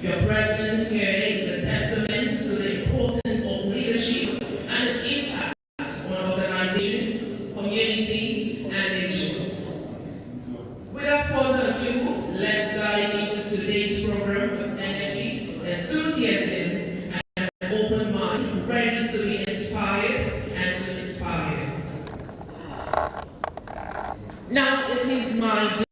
Your presence here is a testament to the importance of leadership and its impact on organizations, community, and nations. Without further ado, let's dive into today's program with energy, enthusiasm, and an open mind, ready to be inspired and to inspire. Now it is my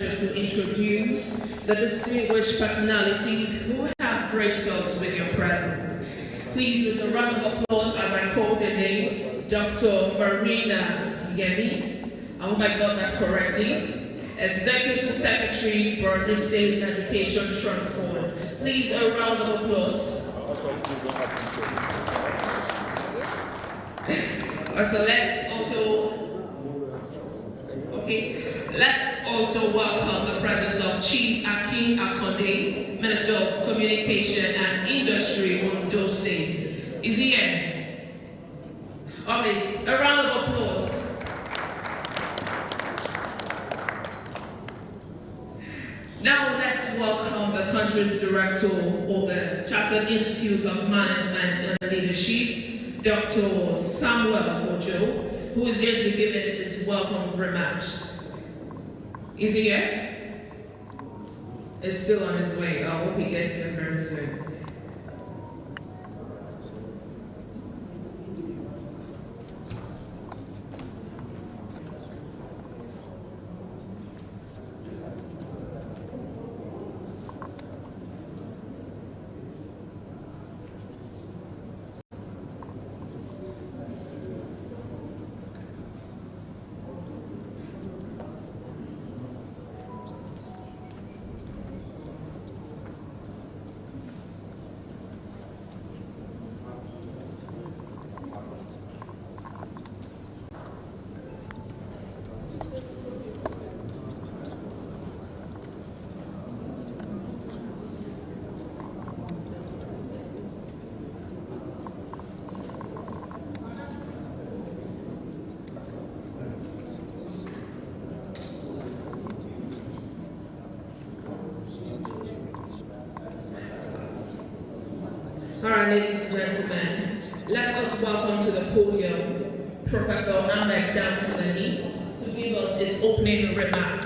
to introduce the distinguished personalities who have graced us with your presence. Please, with a round of applause as I call the name, Dr. Marina Yemi, I hope I got that correctly, Executive Secretary, Borno State Education Transport. Please, a round of applause. So let's also welcome the presence of Chief Akin Akonde, Minister of Communication and Industry on those states. Is he here? Okay, a round of applause. Now let's welcome the country's Director of the Chartered Institute of Management and Leadership, Dr. Samuel Ojo, who is going to be giving his welcome remarks. Is he here? It's still on his way. I hope he gets here very soon. All right, ladies and gentlemen, let us welcome to the podium Professor Ahmed Damfulani to give us his opening remark.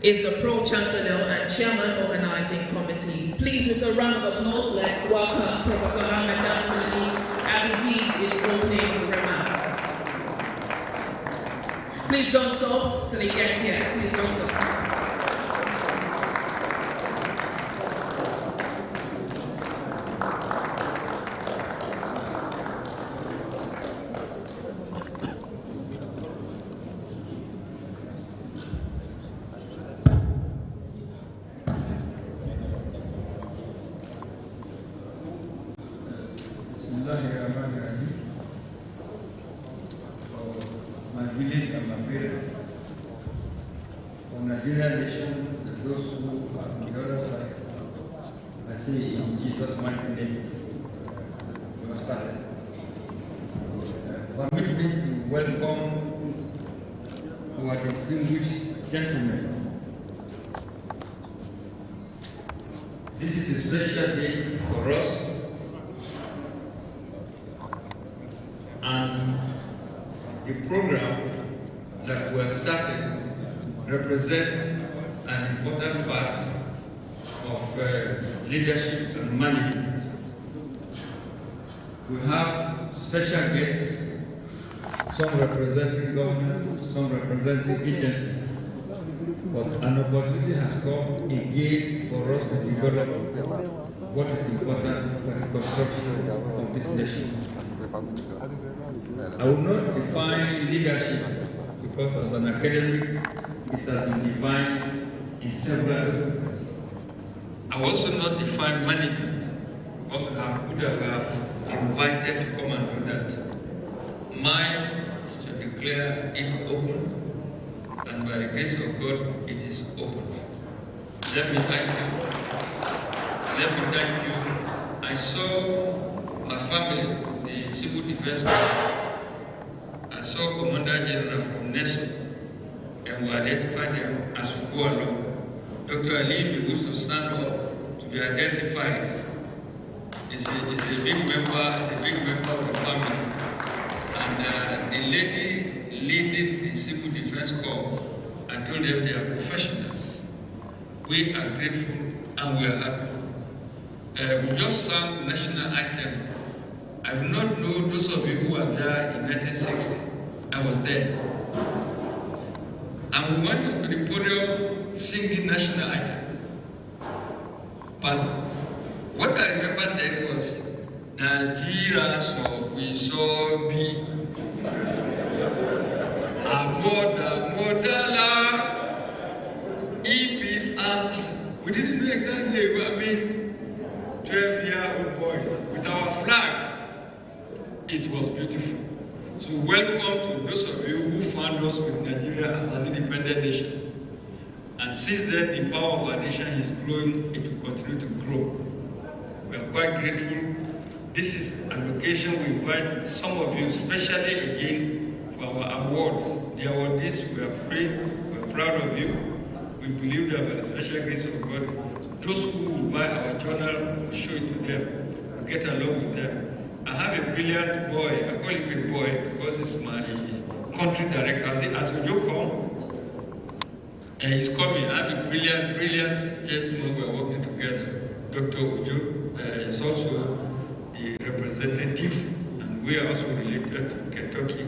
Is the Pro-Chancellor and Chairman Organizing Committee. Please, with a round of applause, let's welcome Professor Ahmed Damfulani as he leads his opening remark. Please don't stop till he gets here. Please don't stop. My village and my parents, for Nigerian nation, those who are on the other side, I say in Jesus' mighty name, we are started. Permit me to welcome our distinguished gentlemen. This is a special day for us, and the program that we are starting represents an important part of leadership and management. We have special guests, some representing governments, some representing agencies. But an opportunity has come again for us to develop what is important for the construction of this nation. I will not define leadership because as an academic, it has been defined in several documents. I will also not define management because I could have invited to come and do that. Mine is to declare it open, and by the grace of God, it is open. Let me thank you. Let me thank you. I saw my family, the Civil Defense Corps. I saw Commander General from NESO, and we identified them as we go along. Dr. Ali used to stand up to be identified. It's a big member of the family. And the lady leading the Civil Defense Corps, I told them they are professionals. We are grateful and we are happy. We just sang national anthem. I do not know those of you who were there in 1960. I was there. And we went up to the podium singing national anthem. But what I remember then was Nigeria so we saw be we didn't know exactly what I mean. 12-year-old boys with our flag. It was beautiful. So welcome to those of you who found us with Nigeria as an independent nation. And since then, the power of our nation is growing. It will continue to grow. We are quite grateful. This is an occasion we invite some of you, especially again, for our awards. The awardees, we are proud of you. We believe that by the special grace of God, those who will buy our journal, will show it to them, get along with them. I have a brilliant boy, I call him a boy because he's my country director. As Ujo come, and he's coming. I have a brilliant gentleman we are working together. Dr. Ujo is also the representative, and we are also related to Kentucky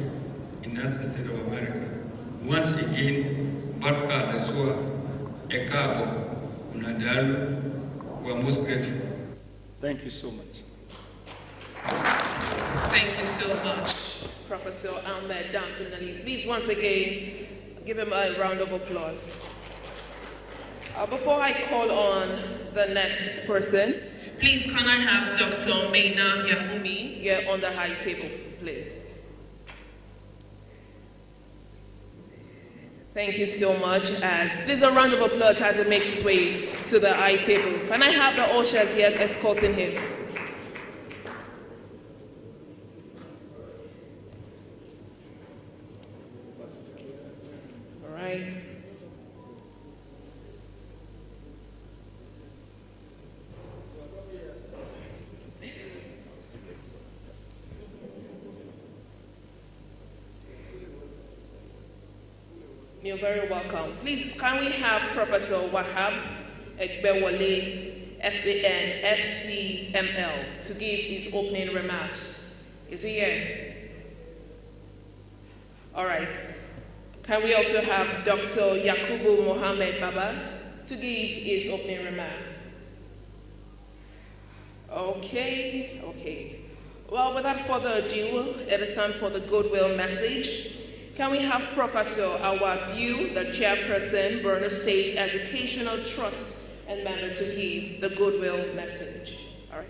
in the United States of America. Once again, Barka Lesua, Ekabo, Unadalu, we are most grateful. Thank you so much. Thank you so much, Professor Ahmed Danfinali. Please, once again, give him a round of applause. Before I call on the next person, please can I have Dr. Maina Yahumi here on the high table, please. Thank you so much. Please, a round of applause as it makes its way to the high table. Can I have the ushers here escorting him? All right. You're very welcome. Please, can we have Professor Wahab Egbewale, SAN, FCML, to give his opening remarks? Is he here? All right. Can we also have Dr. Yakubu Mohammed Baba to give his opening remarks? Okay. Well, without further ado, it is time for the goodwill message. Can we have Professor Awabiu, the chairperson, Borno State Educational Trust and member, to give the goodwill message? All right.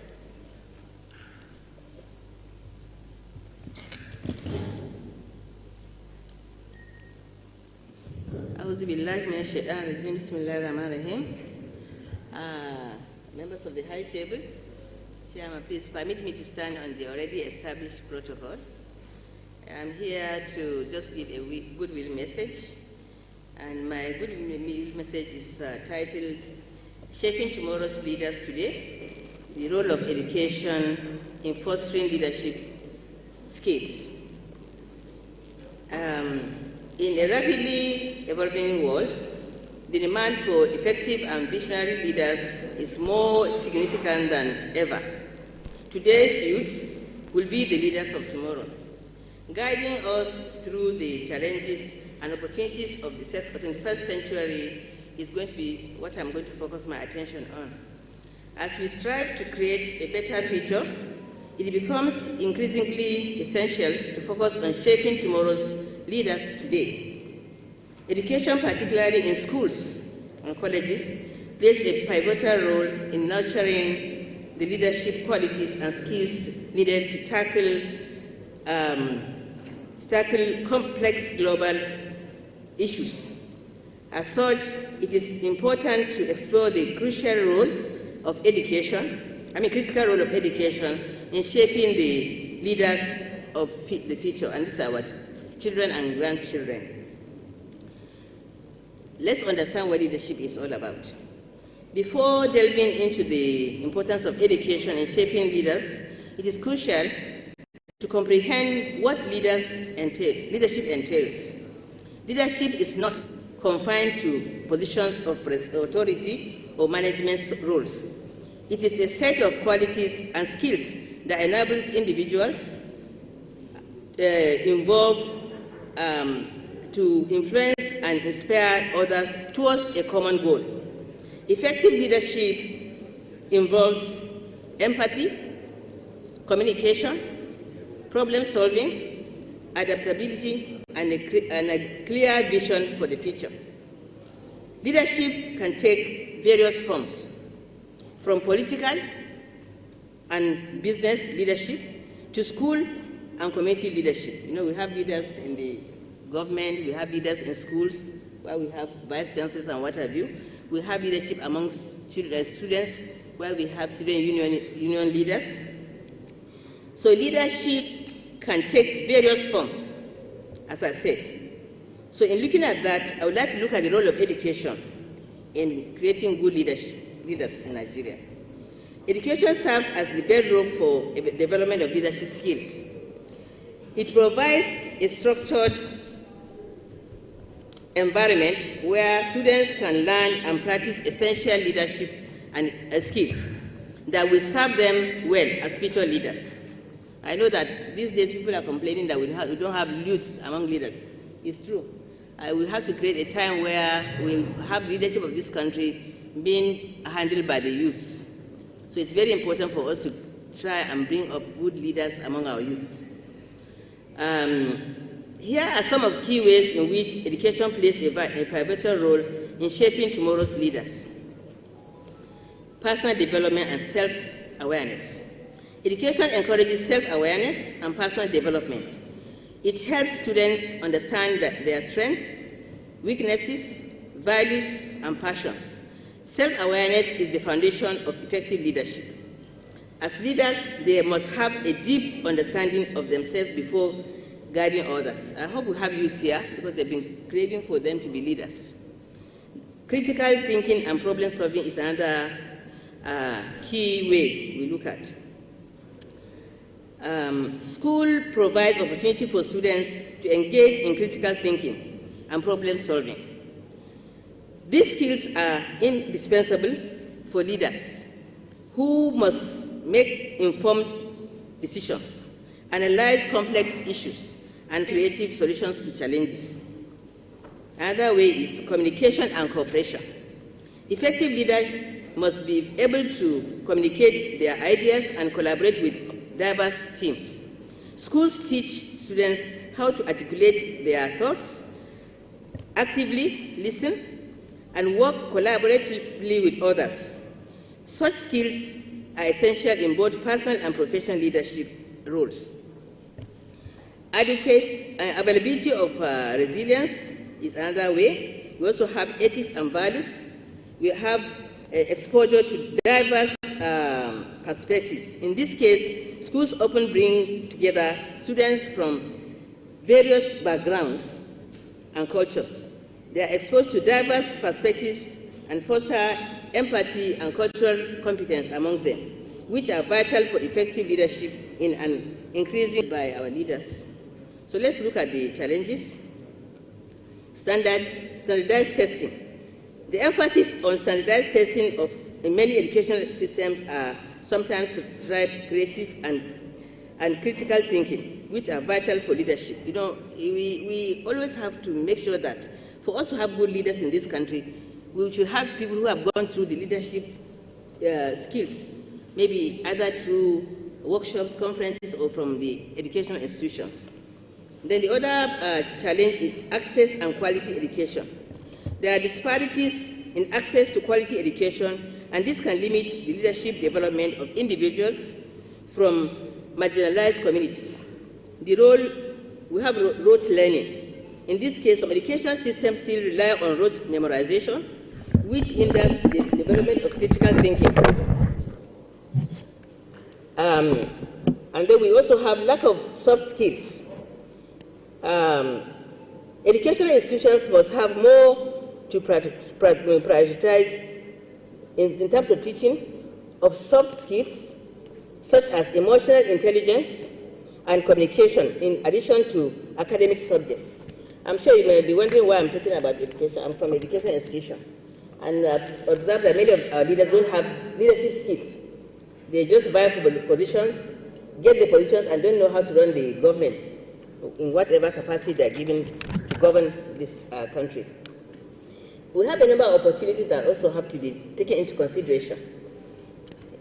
Members of the high table, Chairman, please permit me to stand on the already established protocol. I'm here to just give a goodwill message, and my goodwill message is titled, Shaping Tomorrow's Leaders Today, the Role of Education in Fostering Leadership Skills. In a rapidly evolving world, the demand for effective and visionary leaders is more significant than ever. Today's youths will be the leaders of tomorrow, guiding us through the challenges and opportunities of the 21st century is going to be what I'm going to focus my attention on. As we strive to create a better future, it becomes increasingly essential to focus on shaping tomorrow's leaders today. Education, particularly in schools and colleges, plays a pivotal role in nurturing the leadership qualities and skills needed to tackle complex global issues. As such, it is important to explore the critical role of education in shaping the leaders of the future, and these are our children and grandchildren. Let's understand what leadership is all about. Before delving into the importance of education in shaping leaders, it is crucial to comprehend what leadership entails. Leadership is not confined to positions of authority or management roles. It is a set of qualities and skills that enables individuals to influence and inspire others towards a common goal. Effective leadership involves empathy, communication, problem solving, adaptability, and a clear vision for the future. Leadership can take various forms, from political and business leadership to school and community leadership. You know, we have leaders in the government, we have leaders in schools, where we have vice chancellors and what have you. We have leadership amongst students, where we have student union leaders. So leadership can take various forms, as I said. So in looking at that, I would like to look at the role of education in creating good leaders in Nigeria. Education serves as the bedrock for the development of leadership skills. It provides a structured environment where students can learn and practice essential leadership and skills that will serve them well as future leaders. I know that these days people are complaining that we don't have youths among leaders. It's true. We have to create a time where we'll have leadership of this country being handled by the youths. So it's very important for us to try and bring up good leaders among our youths. Here are some of the key ways in which education plays a pivotal role in shaping tomorrow's leaders. Personal development and self-awareness. Education encourages self-awareness and personal development. It helps students understand their strengths, weaknesses, values, and passions. Self-awareness is the foundation of effective leadership. As leaders, they must have a deep understanding of themselves before guiding others. I hope we have youths here because they've been craving for them to be leaders. Critical thinking and problem solving is another key way we look at. School provides opportunity for students to engage in critical thinking and problem solving. These skills are indispensable for leaders who must make informed decisions, analyze complex issues, and creative solutions to challenges. Another way is communication and cooperation. Effective leaders must be able to communicate their ideas and collaborate with diverse teams. Schools teach students how to articulate their thoughts, actively listen, and work collaboratively with others. Such skills are essential in both personal and professional leadership roles. Adequate availability of resilience is another way. We also have ethics and values. We have exposure to diverse perspectives. In this case, schools often bring together students from various backgrounds and cultures. They are exposed to diverse perspectives and foster empathy and cultural competence among them, which are vital for effective leadership in an increasing by our leaders. So let's look at the challenges. Standardized testing. The emphasis on standardized testing in many educational systems are sometimes strive creative and critical thinking, which are vital for leadership. You know, we always have to make sure that for us to have good leaders in this country, we should have people who have gone through the leadership skills, maybe either through workshops, conferences, or from the educational institutions. Then the other challenge is access and quality education. There are disparities in access to quality education, and this can limit the leadership development of individuals from marginalized communities. We have rote learning. In this case, some education systems still rely on rote memorization, which hinders the development of critical thinking. And then we also have lack of soft skills. Educational institutions must have more to prioritize in terms of teaching of soft skills such as emotional intelligence and communication in addition to academic subjects. I'm sure you may be wondering why I'm talking about education. I'm from an education institution, and I've observed that many of our leaders don't have leadership skills. They just vie for the positions, get the positions, and don't know how to run the government in whatever capacity they're given to govern this country. We have a number of opportunities that also have to be taken into consideration.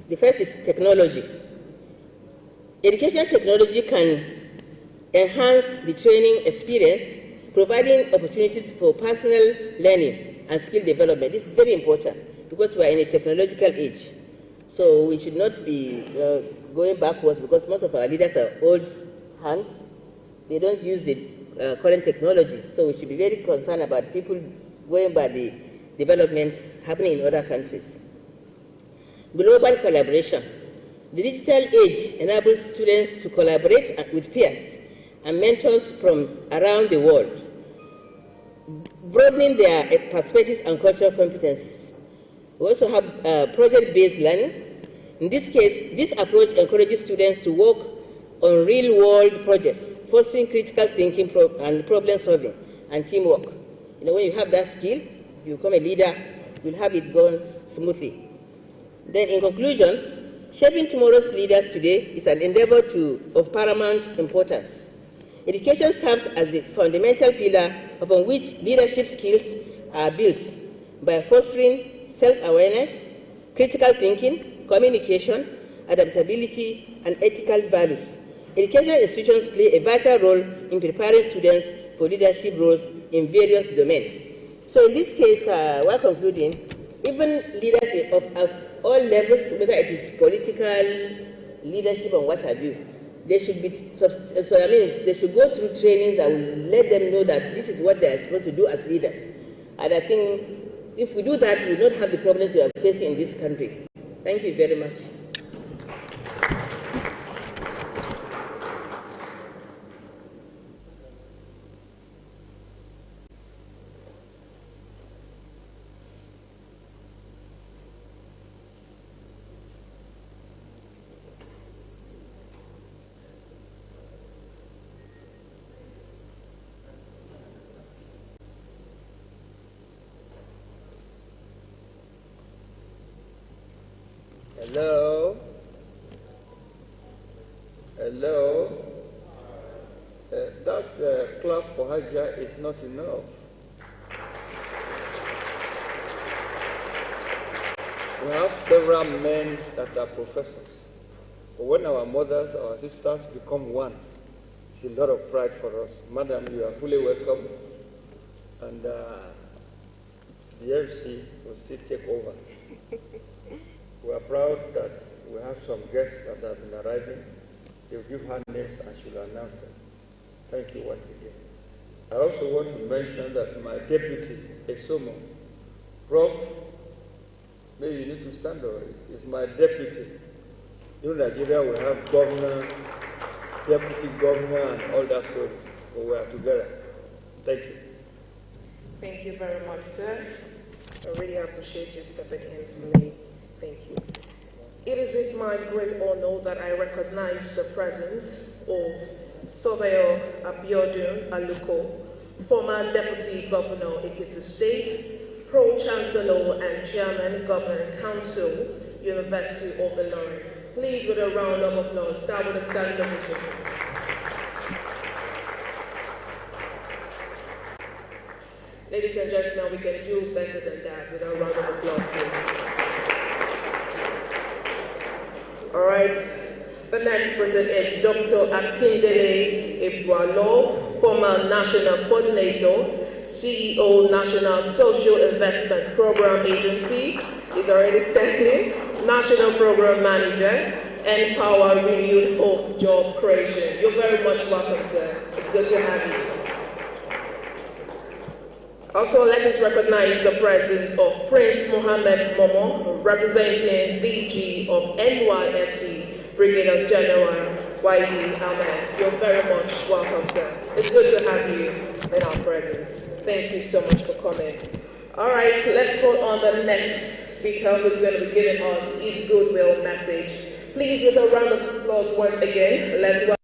The first is technology. Educational technology can enhance the training experience, providing opportunities for personal learning and skill development. This is very important because we are in a technological age. So we should not be going backwards because most of our leaders are old hands. They don't use the current technology. So we should be very concerned about people going by the developments happening in other countries. Global collaboration. The digital age enables students to collaborate with peers and mentors from around the world, broadening their perspectives and cultural competencies. We also have project-based learning. In this case, this approach encourages students to work on real-world projects, fostering critical thinking and problem-solving and teamwork. You know, when you have that skill, you become a leader, you'll have it going smoothly. Then in conclusion, shaping tomorrow's leaders today is an endeavor of paramount importance. Education serves as the fundamental pillar upon which leadership skills are built by fostering self-awareness, critical thinking, communication, adaptability, and ethical values. Educational institutions play a vital role in preparing students for leadership roles in various domains. So in this case, while concluding, even leaders of all levels, whether it is political, leadership, or what have you, they should be, they should go through trainings that will let them know that this is what they are supposed to do as leaders. And I think if we do that, we will not have the problems we are facing in this country. Thank you very much. Hello? Hello? That clock for Hajjah is not enough. We have several men that are professors. But when our mothers, our sisters become one, it's a lot of pride for us. Madam, you are fully welcome. And the MC will still take over. We are proud that we have some guests that have been arriving. They'll give her names and she will announce them. Thank you once again. I also want to mention that my deputy, Esomo, Prof, maybe you need to stand over. It's my deputy. In Nigeria, we have governor, deputy governor, and all that stories. But we are together. Thank you. Thank you very much, sir. I really appreciate you stepping in for me. Thank you. It is with my great honor that I recognize the presence of Surveyor Abiodun Aluko, former Deputy Governor, Ekiti State, Pro-Chancellor and Chairman, Governing Council, University of Ilorin. Please, with a round of applause, start with a standing ovation. Ladies and gentlemen, we can do better than that with a round of applause, please. All right, the next person is Dr. Akindele Ebualo, former National Coordinator, CEO, National Social Investment Program Agency, is already standing, National Program Manager, Empower Renewed Hope Job Creation. You're very much welcome, sir. It's good to have you. Also, let us recognize the presence of Prince Mohammed Momo, representing DG of NYSC, Brigadier General YD Ahmed. You're very much welcome, sir. It's good to have you in our presence. Thank you so much for coming. All right, let's call on the next speaker who's going to be giving us his goodwill message. Please, with a round of applause once again, let's welcome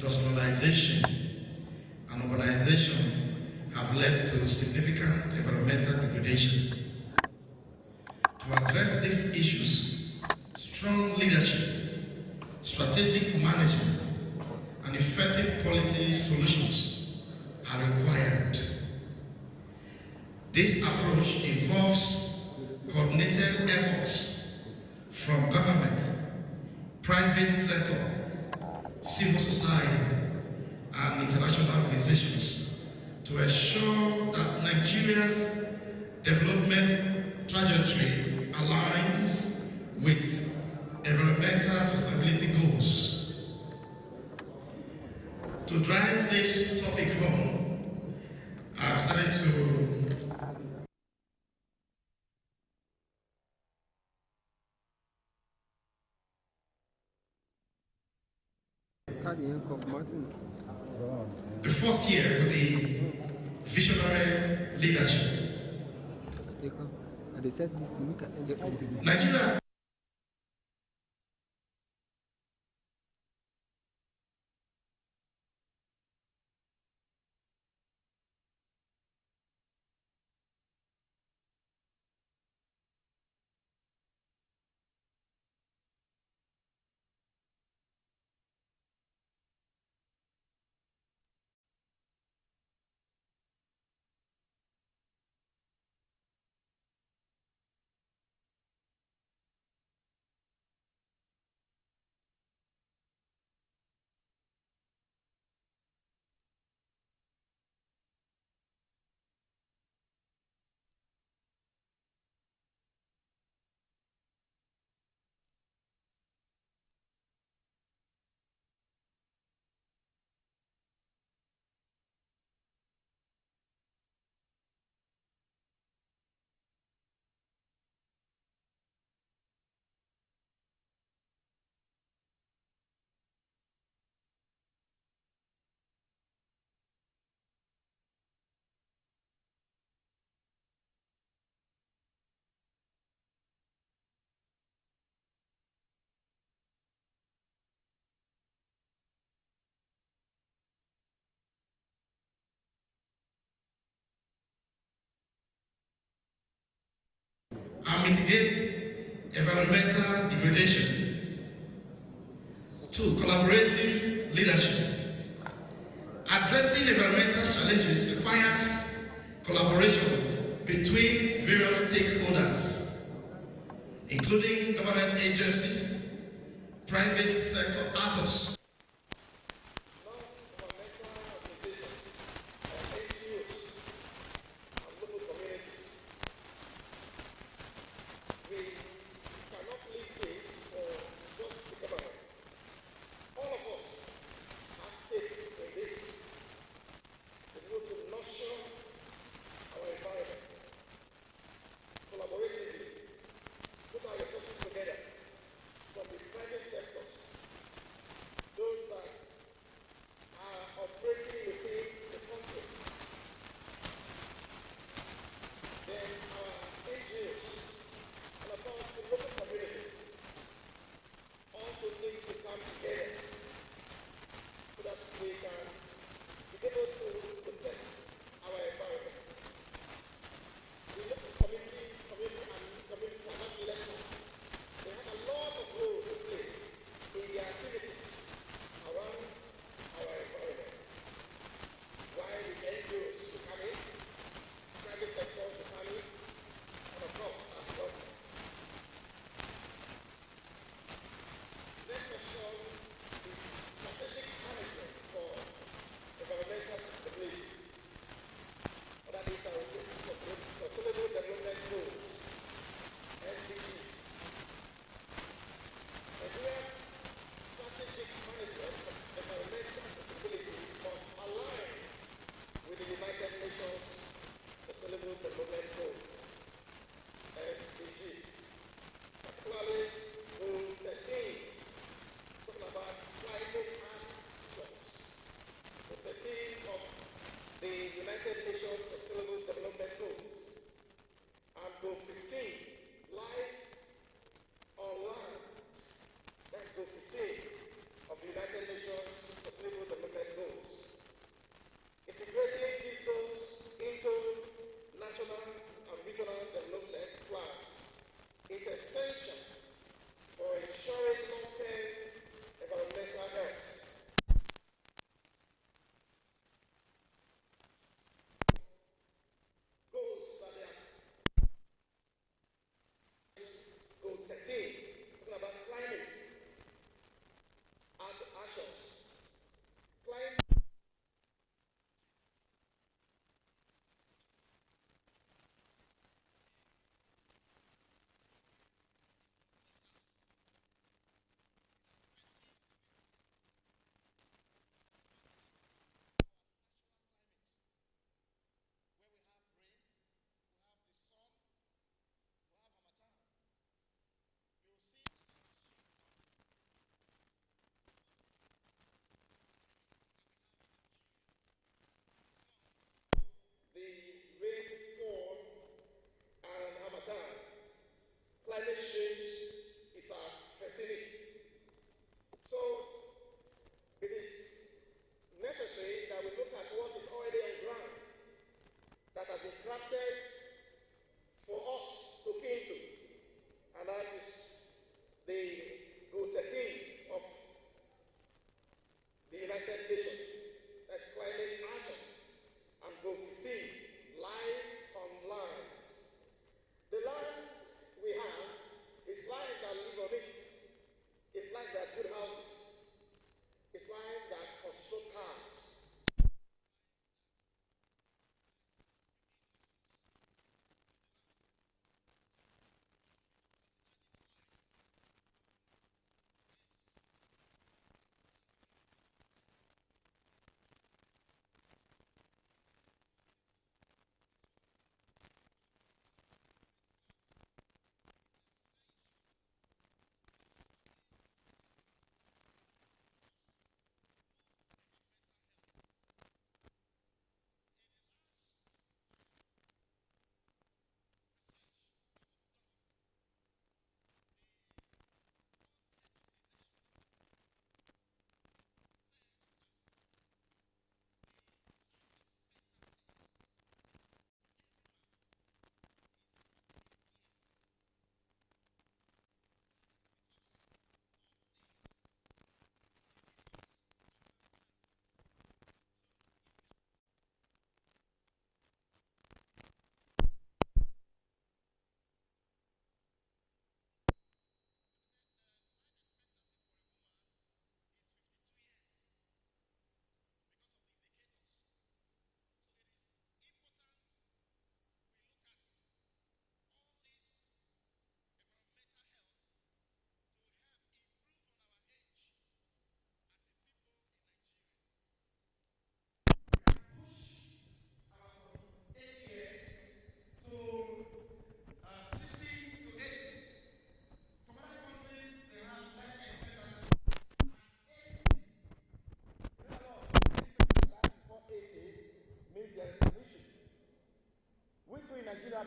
industrialization and urbanization have led to significant environmental degradation. To address these issues, strong leadership, strategic management, and effective policy solutions are required. This approach involves coordinated efforts from government, private sector, civil society, and international organizations to ensure that Nigeria's development trajectory aligns with environmental sustainability goals. To drive this topic home, I've started to the first year will be visionary leadership. Nigeria and mitigate environmental degradation. 2. Collaborative leadership. Addressing environmental challenges requires collaboration between various stakeholders, including government agencies, private sector actors.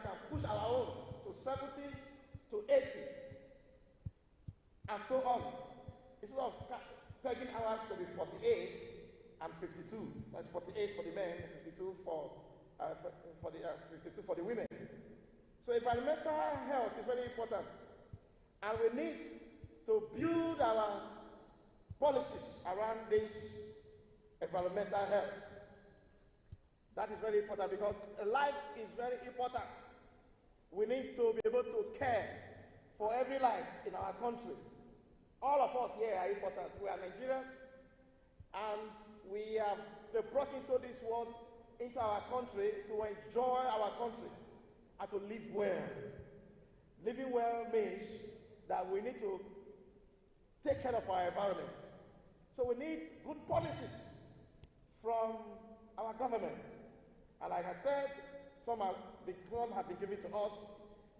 can push our own to 70 to 80, and so on. Instead of pegging ours to be 48 and 52, that's 48 for the men, 52 for 52 for the women. So environmental health is very important, and we need to build our policies around this environmental health. That is very important because life is very important. We need to be able to care for every life in our country. All of us here are important. We are Nigerians, and we have been brought into this world, into our country, to enjoy our country and to live well. Living well means that we need to take care of our environment. So we need good policies from our government. And like I said, some have been given to us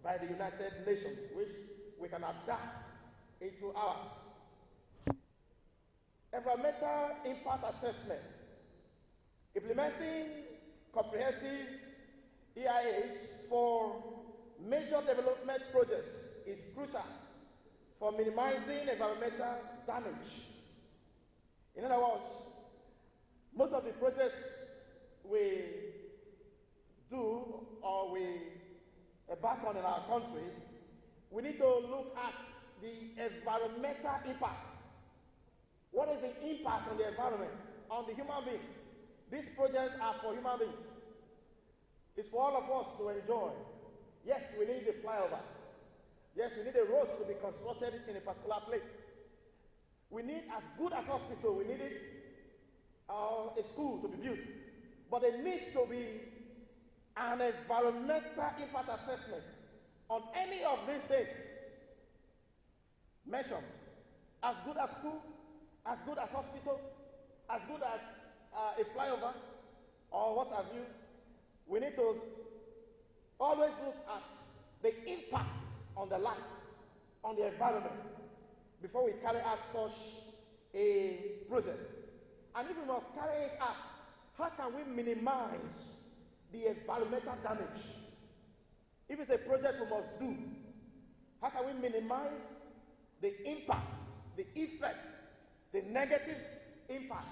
by the United Nations, which we can adapt into ours. Environmental impact assessment. Implementing comprehensive EIAs for major development projects is crucial for minimizing environmental damage. In other words, most of the projects we do or we embark on in our country, we need to look at the environmental impact. What is the impact on the environment, on the human being? These projects are for human beings. It's for all of us to enjoy. Yes, we need a flyover. Yes, we need a road to be constructed in a particular place. We need as good as hospital, we need a school to be built. But there needs to be an environmental impact assessment on any of these things mentioned. As good as school, as good as hospital, as good as a flyover, or what have you. We need to always look at the impact on the life, on the environment, before we carry out such a project. And if we must carry it out, how can we minimize the environmental damage? If it's a project we must do, how can we minimize the impact, the effect, the negative impact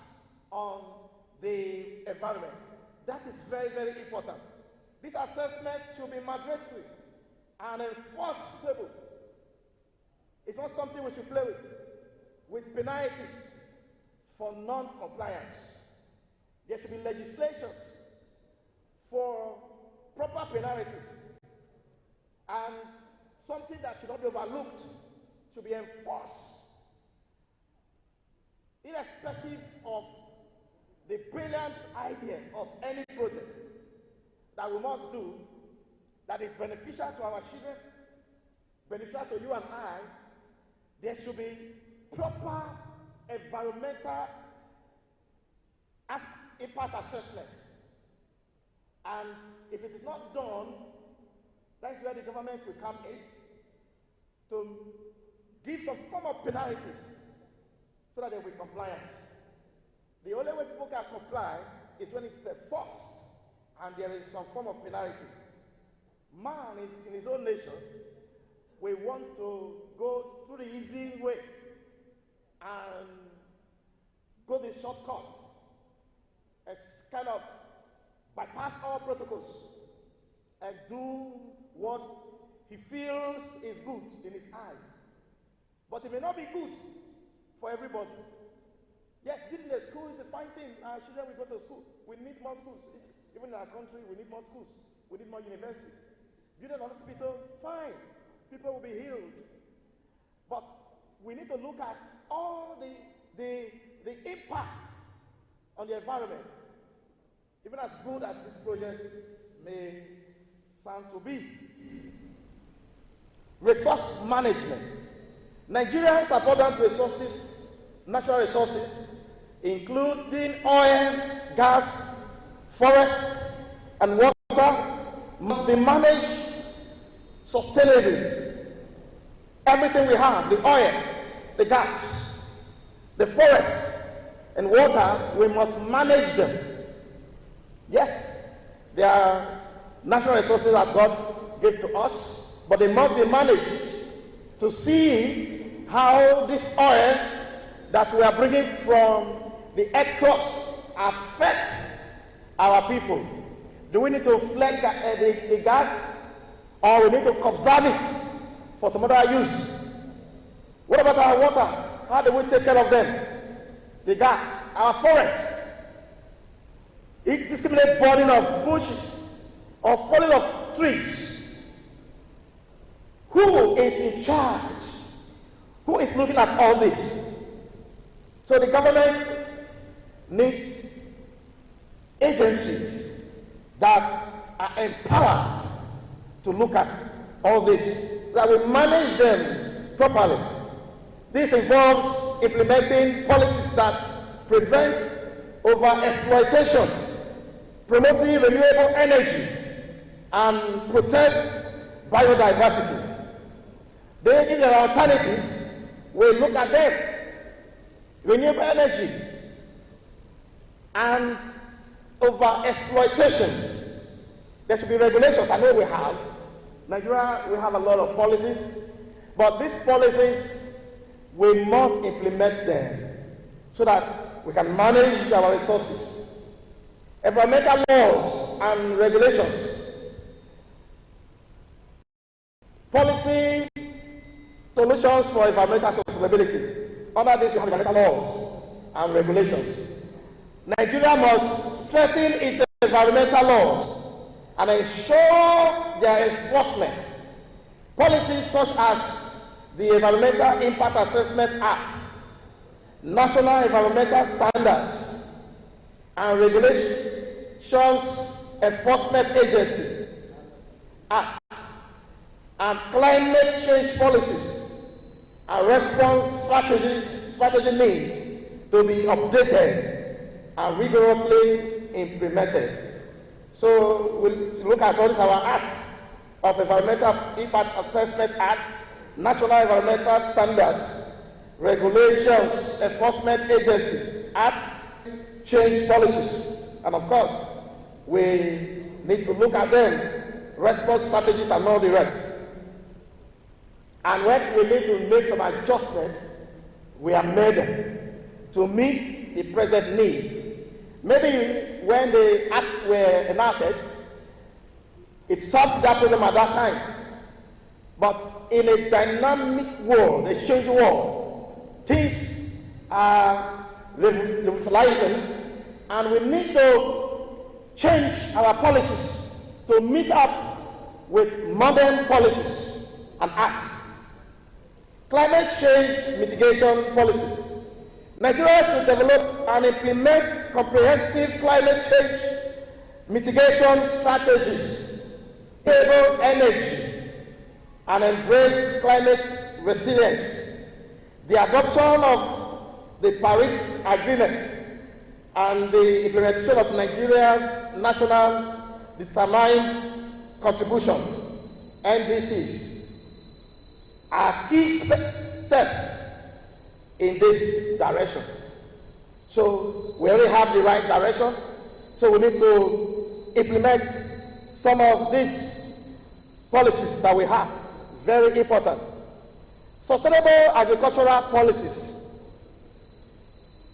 on the environment? That is very, very important. These assessments should be mandatory and enforceable. It's not something we should play with penalties for non-compliance. There should be legislations for proper penalties, and something that should not be overlooked should be enforced, irrespective of the brilliant idea of any project that we must do that is beneficial to our children, beneficial to you and I. There should be proper environmental impact assessment. And if it is not done, that's where the government will come in to give some form of penalties so that there will be compliance. The only way people can comply is when it's enforced and there is some form of penalty. Man is in his own nation. We want to go through the easy way and go the shortcut, as kind of bypass all protocols and do what he feels is good in his eyes. But it may not be good for everybody. Yes, building a school is a fine thing. Our children will go to school. We need more schools. Even in our country, we need more schools. We need more universities. Building a hospital, fine. People will be healed. But we need to look at all the impact on the environment, even as good as these projects may sound to be. Resource management. Nigeria's abundant resources, natural resources, including oil, gas, forest, and water, must be managed sustainably. Everything we have, the oil, the gas, the forest, and water, we must manage them. Yes, there are natural resources that God gave to us, but they must be managed to see how this oil that we are bringing from the earth crust affect our people. Do we need to flag the gas, or we need to conserve it for some other use? What about our waters? How do we take care of them? The gas, our forests. Indiscriminate burning of bushes or falling of trees. Who is in charge? Who is looking at all this? So the government needs agencies that are empowered to look at all this, that we manage them properly. This involves implementing policies that prevent over-exploitation, promoting renewable energy, and protect biodiversity. Then, if there are alternatives, we look at them. Renewable energy and over-exploitation. There should be regulations. I know we have. Nigeria, we have a lot of policies, but these policies, we must implement them so that we can manage our resources. Environmental laws and regulations. Policy solutions for environmental sustainability. Under this, we have environmental laws and regulations. Nigeria must strengthen its environmental laws and ensure their enforcement. Policies such as the Environmental Impact Assessment Act, National Environmental Standards, and Regulations Enforcement Agency Act, and climate change policies and response strategy need to be updated and rigorously implemented. So we'll look at all these our acts of Environmental Impact Assessment Act, National Environmental Standards, Regulations Enforcement Agency Act, change policies, and of course, we need to look at them, response strategies and all the rest. And when we need to make some adjustments, we are made to meet the present needs. Maybe when the acts were enacted, it solved that problem at that time. But in a dynamic world, a changing world, things are revitalizing, and we need to change our policies to meet up with modern policies and acts. Climate change mitigation policies. Nigeria should develop and implement comprehensive climate change mitigation strategies, enable energy, and embrace climate resilience. The adoption of the Paris Agreement and the implementation of Nigeria's National Determined Contribution, NDCs, are key steps in this direction. So we already have the right direction, so we need to implement some of these policies that we have. Very important. Sustainable agricultural policies.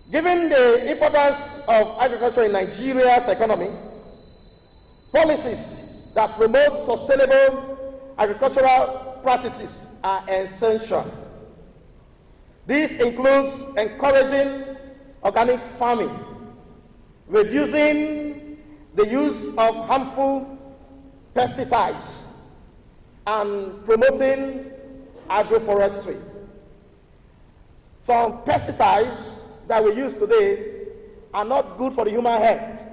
Given the importance of agriculture in Nigeria's economy, policies that promote sustainable agricultural practices are essential. This includes encouraging organic farming, reducing the use of harmful pesticides, and promoting agroforestry. Some pesticides that we use today are not good for the human health,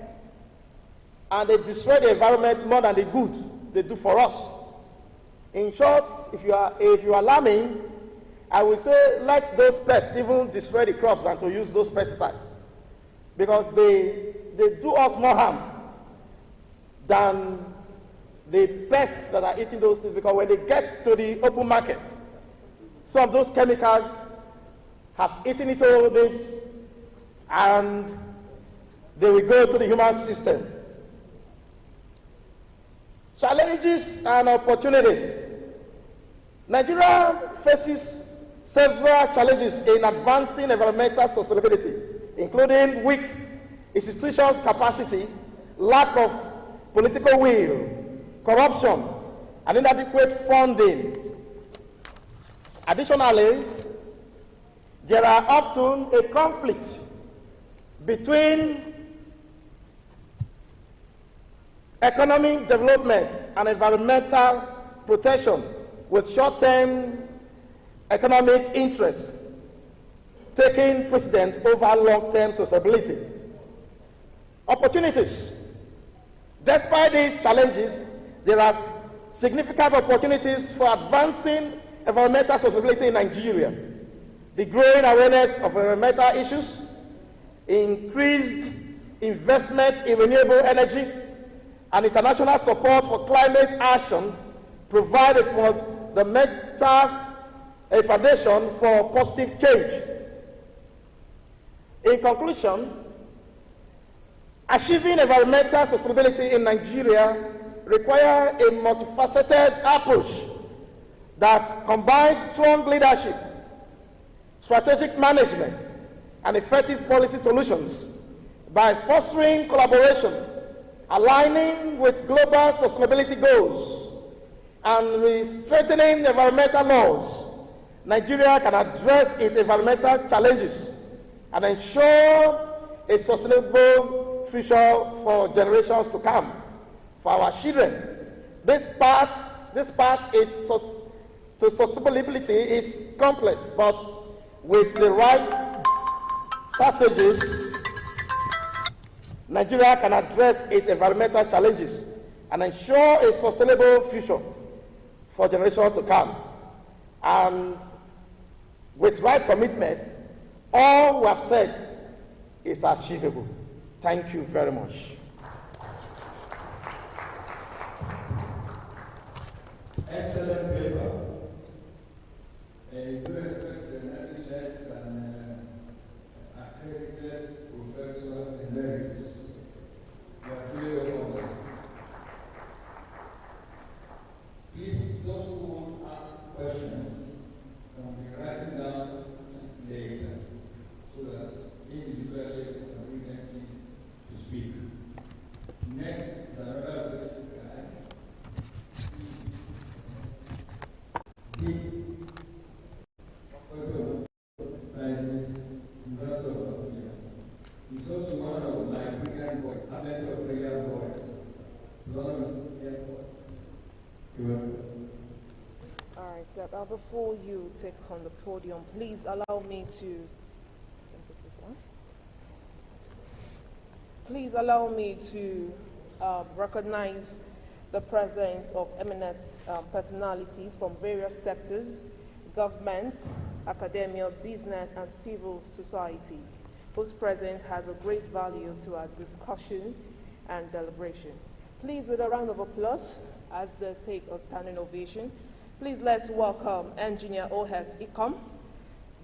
and they destroy the environment more than the good they do for us. In short, if you allow me, I will say let those pests even destroy the crops than to use those pesticides, because they do us more harm than the pests that are eating those things, because when they get to the open market, some of those chemicals have eaten into all this, and they will go to the human system. Challenges and opportunities. Nigeria faces several challenges in advancing environmental sustainability, including weak institutions' capacity, lack of political will, corruption, and inadequate funding. Additionally, there are often a conflict between economic development and environmental protection, with short-term economic interests taking precedence over long-term sustainability. Opportunities. Despite these challenges, there are significant opportunities for advancing environmental sustainability in Nigeria. The growing awareness of environmental issues, increased investment in renewable energy, and international support for climate action provide a foundation for positive change. In conclusion, achieving environmental sustainability in Nigeria requires a multifaceted approach that combines strong leadership, strategic management, and effective policy solutions. By fostering collaboration, aligning with global sustainability goals, and with strengthening environmental laws, Nigeria can address its environmental challenges and ensure a sustainable future for generations to come. For our children, this path to sustainability is complex, but with the right strategies, Nigeria can address its environmental challenges and ensure a sustainable future for generations to come. And with right commitment, all we have said is achievable. Thank you very much. Excellent paper. You expect nothing less than accredited professor emeritus. You are free of us. Please, those who want to ask questions can be writing down later so that individually and brilliantly to speak. Next is another guy. Sciences, University of Abuja. He's also one of my brilliant boys, a mentor of brilliant boys. All right, so before you take on the podium, please allow me to, recognize the presence of eminent personalities from various sectors, governments, academia, business, and civil society, whose presence has a great value to our discussion and deliberation. Please, with a round of applause, as they take a standing ovation, please let's welcome Engineer O.S. Ikom,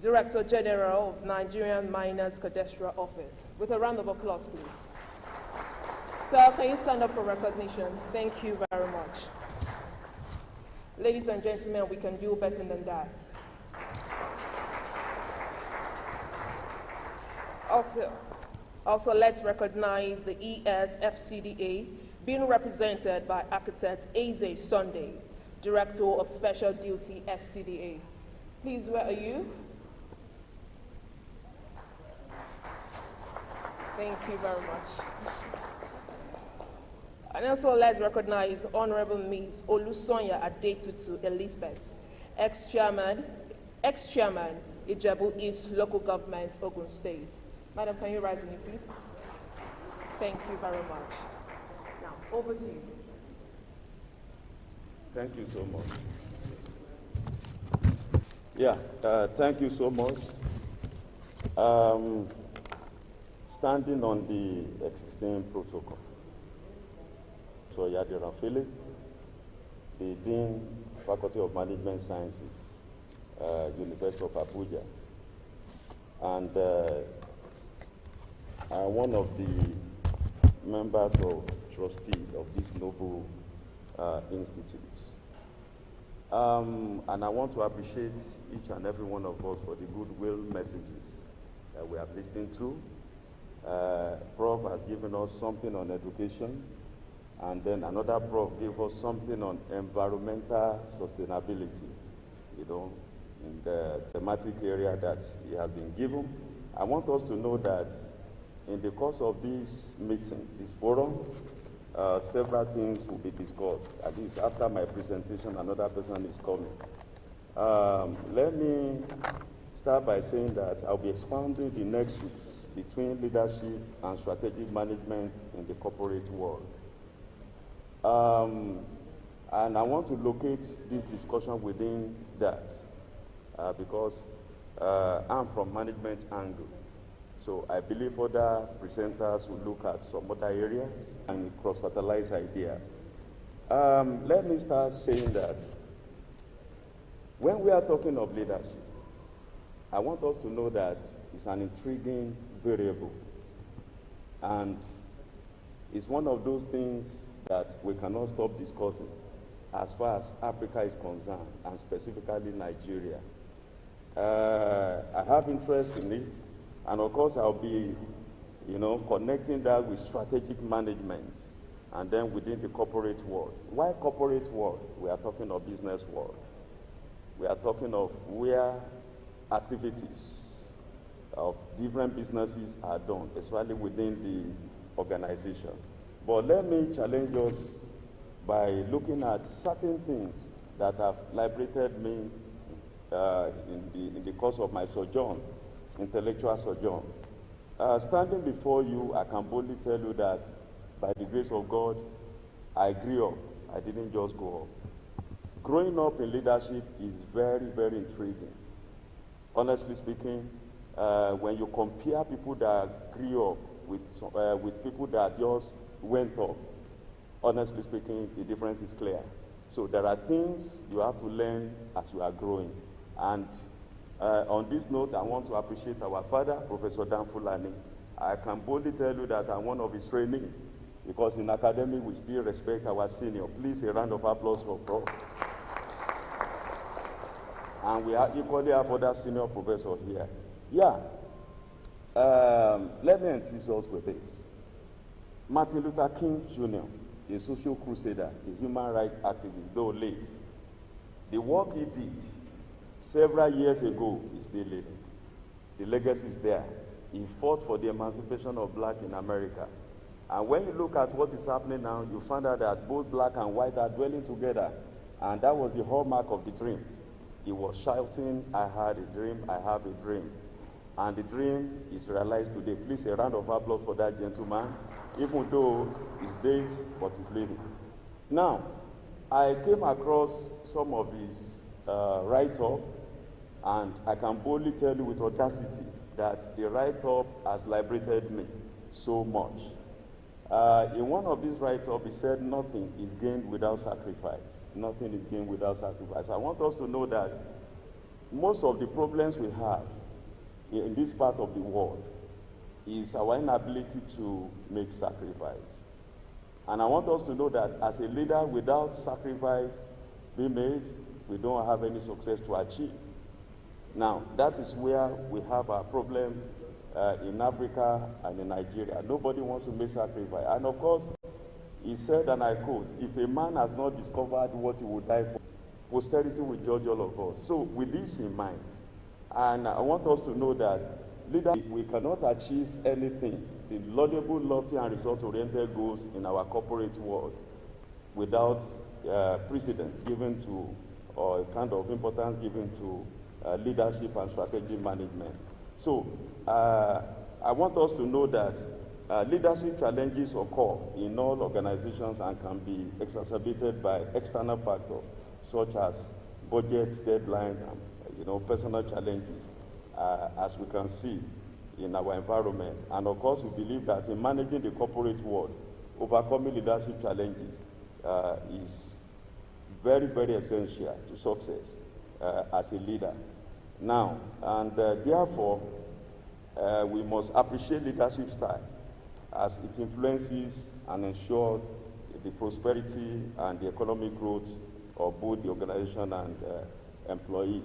Director General of Nigerian Miners Cadastral Office. With a round of applause, please. Sir, can you stand up for recognition? Thank you very much. Ladies and gentlemen, we can do better than that. Also, let's recognize the ESFCDA being represented by architect Eze Sunday, Director of Special Duty FCDA. Please, where are you? Thank you very much. And also let's recognize Honorable Ms. Olusonya Adetutu Elizabeth, ex-chairman, Ijebu East Local Government, Ogun State. Madam, can you rise on your feet? Thank you very much. Now, over to you. Thank you so much. Yeah, thank you so much. Standing on the existing protocol. So Yadi Rafele, the Dean, Faculty of Management Sciences, University of Abuja, and one of the members of trustee of this noble institutes. And I want to appreciate each and every one of us for the goodwill messages that we have listened to. Prof has given us something on education, and then another Prof gave us something on environmental sustainability, you know, in the thematic area that he has been given. I want us to know that in the course of this meeting, this forum, several things will be discussed. At least after my presentation, another person is coming. Let me start by saying that I'll be expounding the nexus between leadership and strategic management in the corporate world. And I want to locate this discussion within that because I'm from management angle. So I believe other presenters will look at some other areas and cross-fertilize ideas. Let me start saying that when we are talking of leadership, I want us to know that it's an intriguing variable. And it's one of those things that we cannot stop discussing as far as Africa is concerned, and specifically Nigeria. I have interest in it. And of course, I'll be, you know, connecting that with strategic management and then within the corporate world. Why corporate world? We are talking of business world. We are talking of where activities of different businesses are done, especially within the organization. But let me challenge us by looking at certain things that have liberated me in the course of my sojourn, intellectual sojourn. Standing before you, I can boldly tell you that by the grace of God, I grew up. I didn't just grow up. Growing up in leadership is very, very intriguing. Honestly speaking, when you compare people that grew up with people that just went up, honestly speaking, the difference is clear. So there are things you have to learn as you are growing. And on this note, I want to appreciate our father, Professor Dan Fulani. I can boldly tell you that I'm one of his trainees, because in academy we still respect our senior. Please, a round of applause for Prof. And we equally have other senior professors here. Yeah. Let me introduce us with this. Martin Luther King Jr., a social crusader, a human rights activist, though late. The work he did several years ago is still living. The legacy is there. He fought for the emancipation of black in America. And when you look at what is happening now, you find out that both black and white are dwelling together. And that was the hallmark of the dream. He was shouting, I had a dream, I have a dream. And the dream is realized today. Please, a round of applause for that gentleman, even though he's dead, but he's living. Now, I came across some of his write-up, and I can boldly tell you with audacity that the write-up has liberated me so much. In one of these write-ups, he said, nothing is gained without sacrifice. Nothing is gained without sacrifice. I want us to know that most of the problems we have in this part of the world is our inability to make sacrifice. And I want us to know that as a leader, without sacrifice being made, we don't have any success to achieve. Now, that is where we have our problem in Africa and in Nigeria. Nobody wants to make sacrifice. And of course, he said, and I quote, if a man has not discovered what he will die for, posterity will judge all of us. So with this in mind, and I want us to know that leadership, we cannot achieve anything, the laudable, lofty, and result-oriented goals in our corporate world without precedence given to, or a kind of importance given to leadership and strategic management. So I want us to know that leadership challenges occur in all organizations and can be exacerbated by external factors such as budgets, deadlines, and personal challenges, as we can see in our environment. And of course, we believe that in managing the corporate world, overcoming leadership challenges is very, very essential to success as a leader. Now, and therefore, we must appreciate leadership style as it influences and ensures the prosperity and the economic growth of both the organization and employee.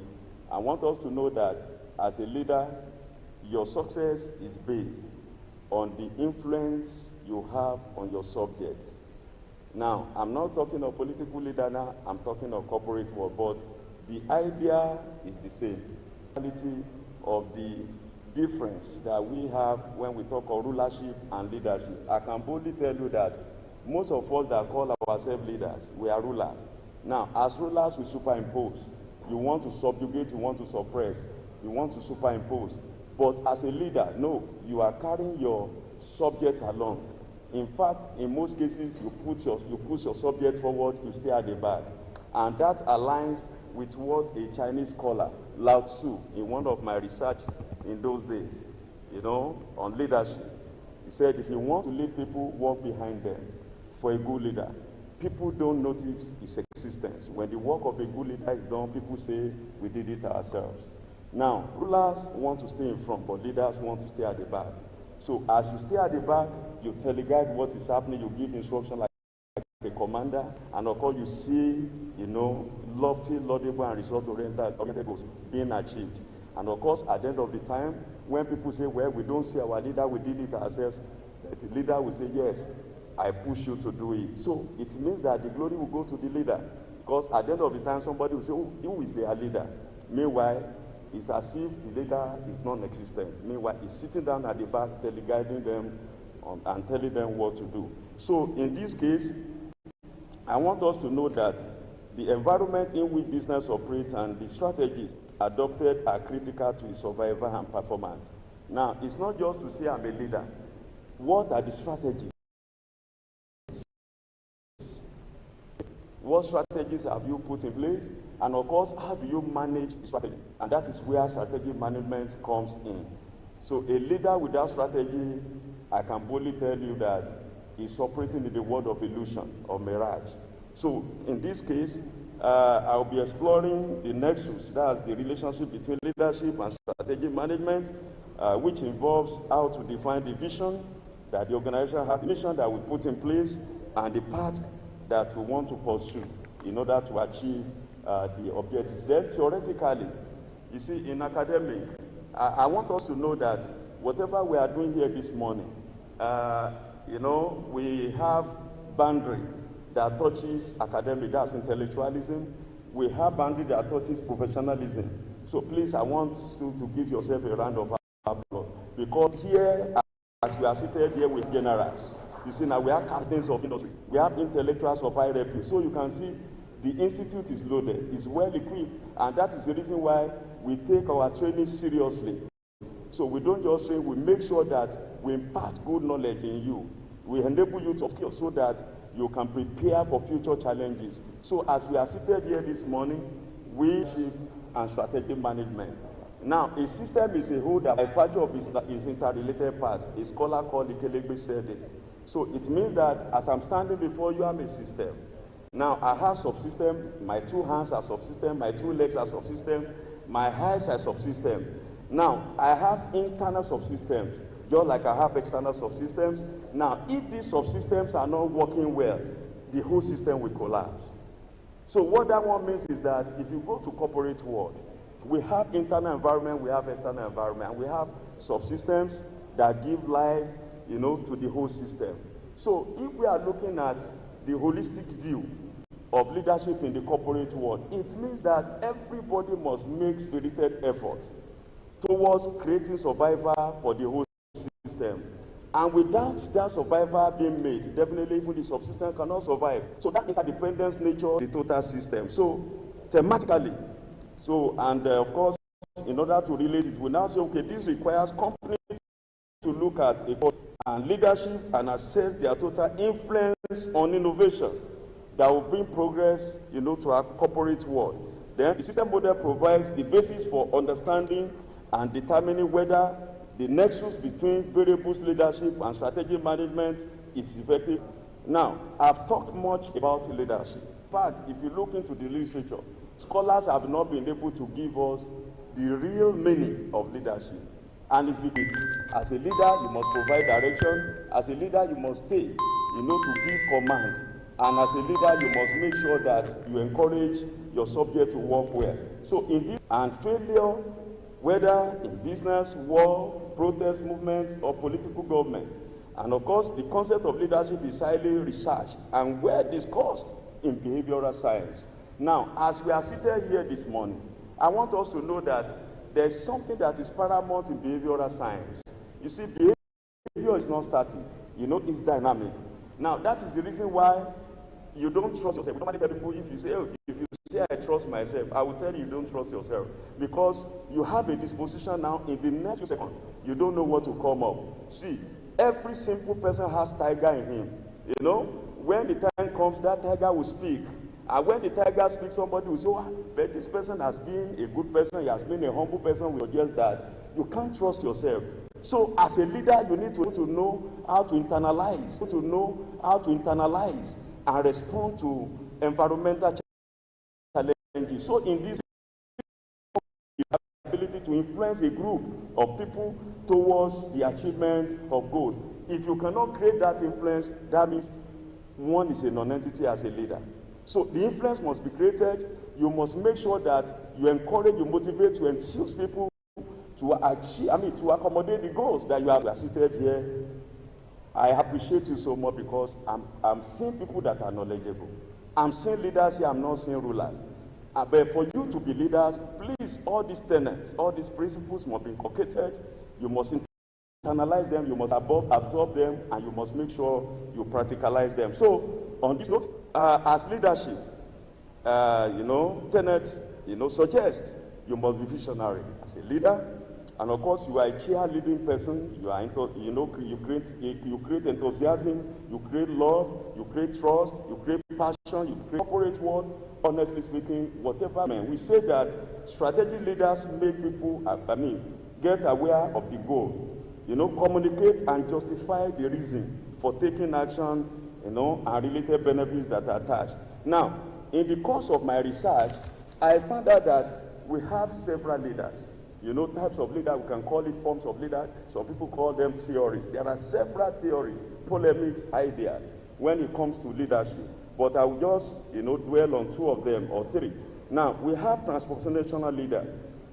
I want us to know that as a leader, your success is based on the influence you have on your subject. Now, I'm not talking of political leader now, I'm talking of corporate world, but the idea is the same. The reality of the difference that we have when we talk of rulership and leadership. I can boldly tell you that most of us that call ourselves leaders, we are rulers. Now, as rulers, we superimpose. You want to subjugate, you want to suppress, you want to superimpose. But as a leader, no, you are carrying your subject along. In fact, in most cases, you push your subject forward, you stay at the back. And that aligns with what a Chinese scholar, Lao Tzu, in one of my research in those days, on leadership. He said, if you want to lead people, walk behind them. For a good leader, people don't notice its existence. When the work of a good leader is done, people say, we did it ourselves. Now, rulers want to stay in front, but leaders want to stay at the back. So as you stay at the back, you teleguide what is happening, you give instruction like a commander, and of course you see, lofty, laudable, and result-oriented goals being achieved. And of course, at the end of the time, when people say, well, we don't see our leader, we did it ourselves, the leader will say, yes, I push you to do it. So it means that the glory will go to the leader. Because at the end of the time, somebody will say, oh, who is their leader? Meanwhile, it's as if the leader is non-existent. Meanwhile, he's sitting down at the back, teleguiding them and telling them what to do. So in this case, I want us to know that the environment in which business operates and the strategies adopted are critical to its survival and performance. Now, it's not just to say I'm a leader. What are the strategies? What strategies have you put in place? And of course, how do you manage the strategy? And that is where strategic management comes in. So a leader without strategy, I can boldly tell you that is operating in the world of illusion or mirage. So in this case, I'll be exploring the nexus, that's the relationship between leadership and strategic management, which involves how to define the vision that the organization has, the mission that we put in place, and the path that we want to pursue in order to achieve the objectives. Then theoretically, you see, in academic, I want us to know that whatever we are doing here this morning, we have boundary that touches academic, that's intellectualism. We have boundary that touches professionalism. So please, I want you to give yourself a round of applause. Because here, as we are seated here with generals, you see now we have captains of industry, we have intellectuals of high repute. So you can see the institute is loaded, it's well equipped, and that is the reason why we take our training seriously. So we don't just train, we make sure that we impart good knowledge in you. We enable you to skills so that you can prepare for future challenges. So as we are seated here this morning, we leadership and strategic management. Now, a system is a whole that by virtue of its interrelated parts, a scholar called Ikelegbe said it. So it means that as I'm standing before you, I'm a system. Now, I have subsystem, my two hands are subsystem, my two legs are subsystem, my eyes are subsystem. Now, I have internal subsystems, just like I have external subsystems. Now, if these subsystems are not working well, the whole system will collapse. So what that one means is that if you go to corporate world, we have internal environment, we have external environment, and we have subsystems that give life, to the whole system. So if we are looking at the holistic view of leadership in the corporate world, it means that everybody must make spirited effort towards creating survival for the whole system. And without that survival being made, definitely even the subsystem cannot survive. So that interdependence nature of the total system. So thematically, of course, in order to relate it, we now say, okay, this requires companies to look at and leadership and assess their total influence on innovation that will bring progress, to our corporate world. Then the system model provides the basis for understanding and determining whether the nexus between variables leadership and strategic management is effective. Now, I've talked much about leadership. In fact, if you look into the literature, scholars have not been able to give us the real meaning of leadership. And it's because as a leader, you must provide direction. As a leader, you must stay, to give command. And as a leader, you must make sure that you encourage your subject to work well. So in this, and failure, whether in business, war, protest movement, or political government, and of course, the concept of leadership is highly researched and well discussed in behavioral science. Now, as we are seated here this morning, I want us to know that there's something that is paramount in behavioral science. You see, behavior is not static. You know, it's dynamic. Now, that is the reason why you don't trust yourself. We normally tell people, if you say I trust myself, I will tell you don't trust yourself. Because you have a disposition now, in the next few seconds, you don't know what to come up. See, every simple person has tiger in him. You know, when the time comes, that tiger will speak. And when the tiger speaks, somebody will say, oh, but this person has been a good person, he has been a humble person, we suggest that. You can't trust yourself. So as a leader, you need to know how to internalize, and respond to environmental challenges. So in this, ability to influence a group of people towards the achievement of goals. If you cannot create that influence, that means one is a non-entity as a leader. So the influence must be created. You must make sure that you encourage, you motivate, you enthuse people to achieve, to accommodate the goals that you have seated here. I appreciate you so much because I'm seeing people that are knowledgeable. I'm seeing leaders here, I'm not seeing rulers. But for you to be leaders, please, all these tenets, all these principles must be inculcated. You must internalize them, you must absorb them, and you must make sure you practicalize them. So, on this note, as leadership, tenets, suggest you must be visionary as a leader. And of course, you are a cheerleading person. You are, you create enthusiasm, you create love, you create trust, you create passion, you create corporate world. Honestly speaking, whatever. We say that strategic leaders make people, get aware of the goal. Communicate and justify the reason for taking action, and related benefits that are attached. Now, in the course of my research, I found out that we have several leaders. Types of leaders, we can call it forms of leaders. Some people call them theories. There are several theories, polemics, ideas when it comes to leadership. But I will just, dwell on two of them or three. Now, we have transformational leader.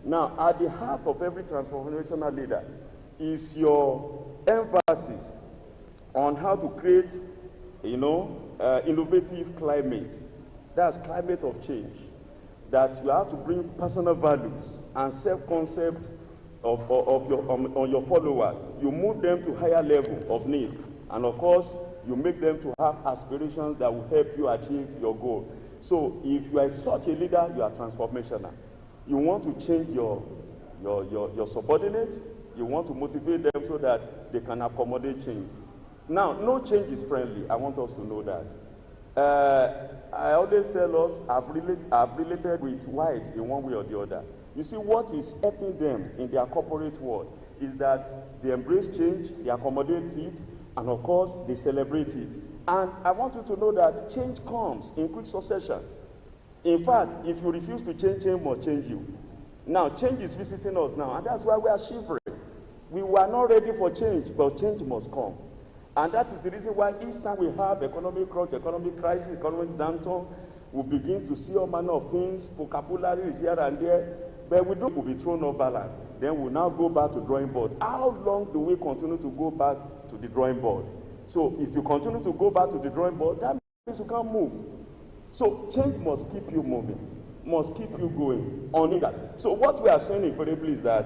Now, at the heart of every transformational leader is your emphasis on how to create, innovative climate. That's climate of change. That you have to bring personal values and self-concept on your followers. You move them to higher level of need. And of course, you make them to have aspirations that will help you achieve your goal. So if you are such a leader, you are transformational. You want to change your subordinates. You want to motivate them so that they can accommodate change. Now, no change is friendly. I want us to know that. I always tell us, I've related with white in one way or the other. You see, what is helping them in their corporate world is that they embrace change, they accommodate it, and of course, they celebrate it. And I want you to know that change comes in quick succession. In fact, if you refuse to change, change must change you. Now, change is visiting us now, and that's why we are shivering. We were not ready for change, but change must come. And that is the reason why each time we have economic crunch, economic crisis, economic downturn, we begin to see all manner of things, vocabulary is here and there, but we don't will be thrown off balance. Then we'll now go back to drawing board. How long do we continue to go back to the drawing board? So if you continue to go back to the drawing board, that means you can't move. So change must keep you moving, must keep you going on that. So what we are saying invariably is that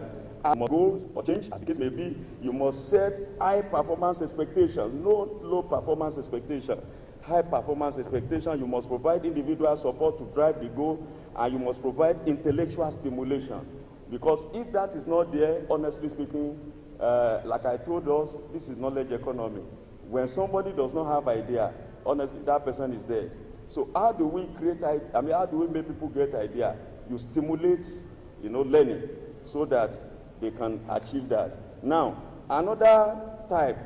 goals or change, as the case may be, you must set high performance expectations, no low performance expectation. High performance expectation, you must provide individual support to drive the goal, and you must provide intellectual stimulation. Because if that is not there, honestly speaking, like I told us, this is knowledge economy. When somebody does not have idea, honestly, that person is dead. So how do we how do we make people get idea? You stimulate, learning so that they can achieve that. Now, another type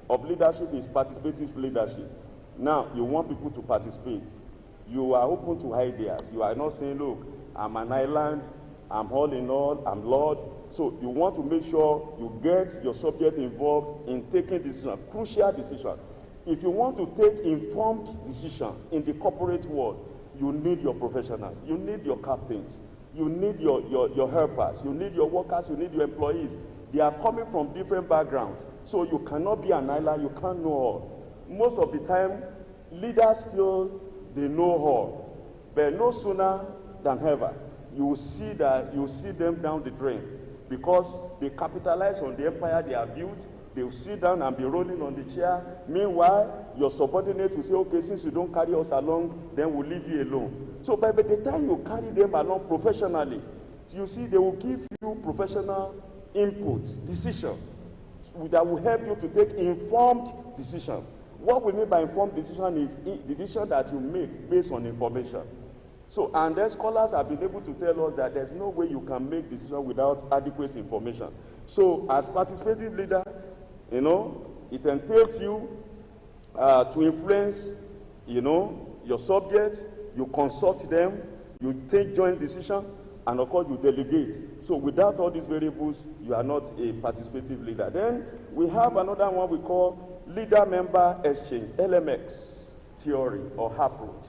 of leadership is participative leadership. Now, you want people to participate. You are open to ideas. You are not saying, look, I'm an island, I'm all in all, I'm Lord. So you want to make sure you get your subject involved in taking decisions, crucial decisions. If you want to take informed decision in the corporate world, you need your professionals, you need your captains, you need your helpers, you need your workers, you need your employees. They are coming from different backgrounds, so you cannot be an island, you can't know all. Most of the time, leaders feel they know all, but no sooner than ever, you will see them down the drain, because they capitalize on the empire they have built. They will sit down and be rolling on the chair. Meanwhile, your subordinates will say, okay, since you don't carry us along, then we'll leave you alone. So by the time you carry them along professionally, you see they will give you professional inputs, decisions that will help you to take informed decisions. What we mean by informed decision is the decision that you make based on information. So, and then scholars have been able to tell us that there's no way you can make decisions without adequate information. So, as participative leader, you know, it entails you to influence, you know, your subject, you consult them, you take joint decision, and of course you delegate. So without all these variables, you are not a participative leader. Then we have another one we call leader-member exchange, LMX theory or approach.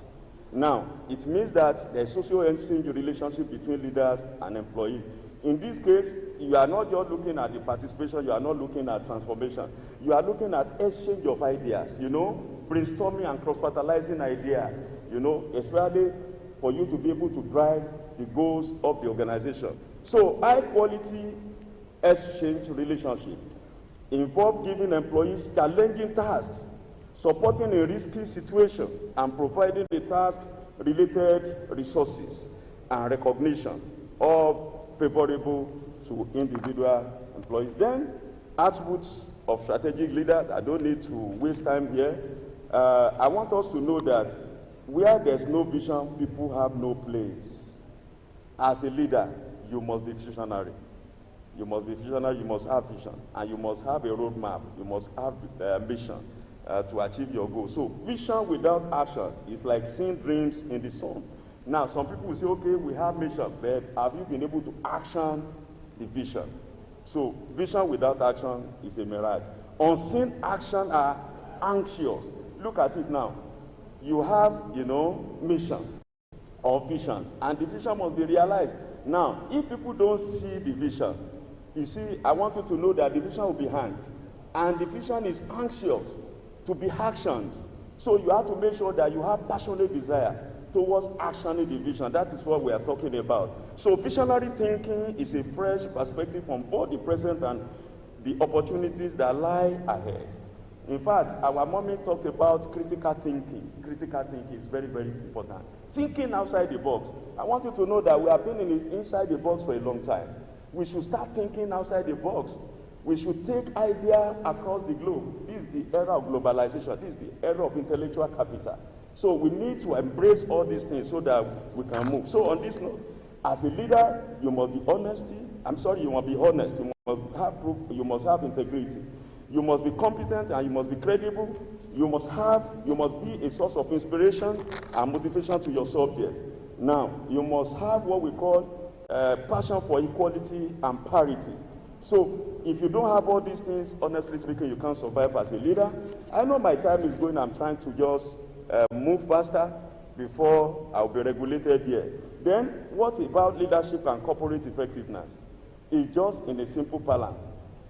Now, it means that there is social exchange relationship between leaders and employees. In this case, you are not just looking at the participation, you are not looking at transformation. You are looking at exchange of ideas, you know, brainstorming and cross-fertilizing ideas, you know, especially for you to be able to drive the goals of the organization. So, high-quality exchange relationship involve giving employees challenging tasks, supporting a risky situation, and providing the task-related resources and recognition of favorable to individual employees. Then, attributes of strategic leaders. I don't need to waste time here. I want us to know that where there's no vision, people have no place. As a leader, you must be visionary. You must be visionary, you must have vision, and you must have a roadmap, you must have ambition to achieve your goal. So vision without action is like seeing dreams in the sun. Now, some people will say, okay, we have mission, but have you been able to action the vision? So vision without action is a mirage. Unseen action are anxious. Look at it now. You have, you know, mission or vision, and the vision must be realized. Now, if people don't see the vision, you see, I want you to know that the vision will be hanged, and the vision is anxious to be actioned. So you have to make sure that you have passionate desire towards actioning the vision. That is what we are talking about. So visionary thinking is a fresh perspective from both the present and the opportunities that lie ahead. In fact, our mommy talked about critical thinking. Critical thinking is very, very important. Thinking outside the box. I want you to know that we have been inside the box for a long time. We should start thinking outside the box. We should take ideas across the globe. This is the era of globalization. This is the era of intellectual capital. So we need to embrace all these things so that we can move. So on this note, as a leader, you must be honesty. You must be honest. You must have proof. You must have integrity. You must be competent and you must be credible. You must be a source of inspiration and motivation to your subjects. Now, you must have what we call passion for equality and parity. So, if you don't have all these things, honestly speaking, you can't survive as a leader. I know my time is going. I'm trying to just move faster before I'll be regulated here. Then, what about leadership and corporate effectiveness? It's just in a simple balance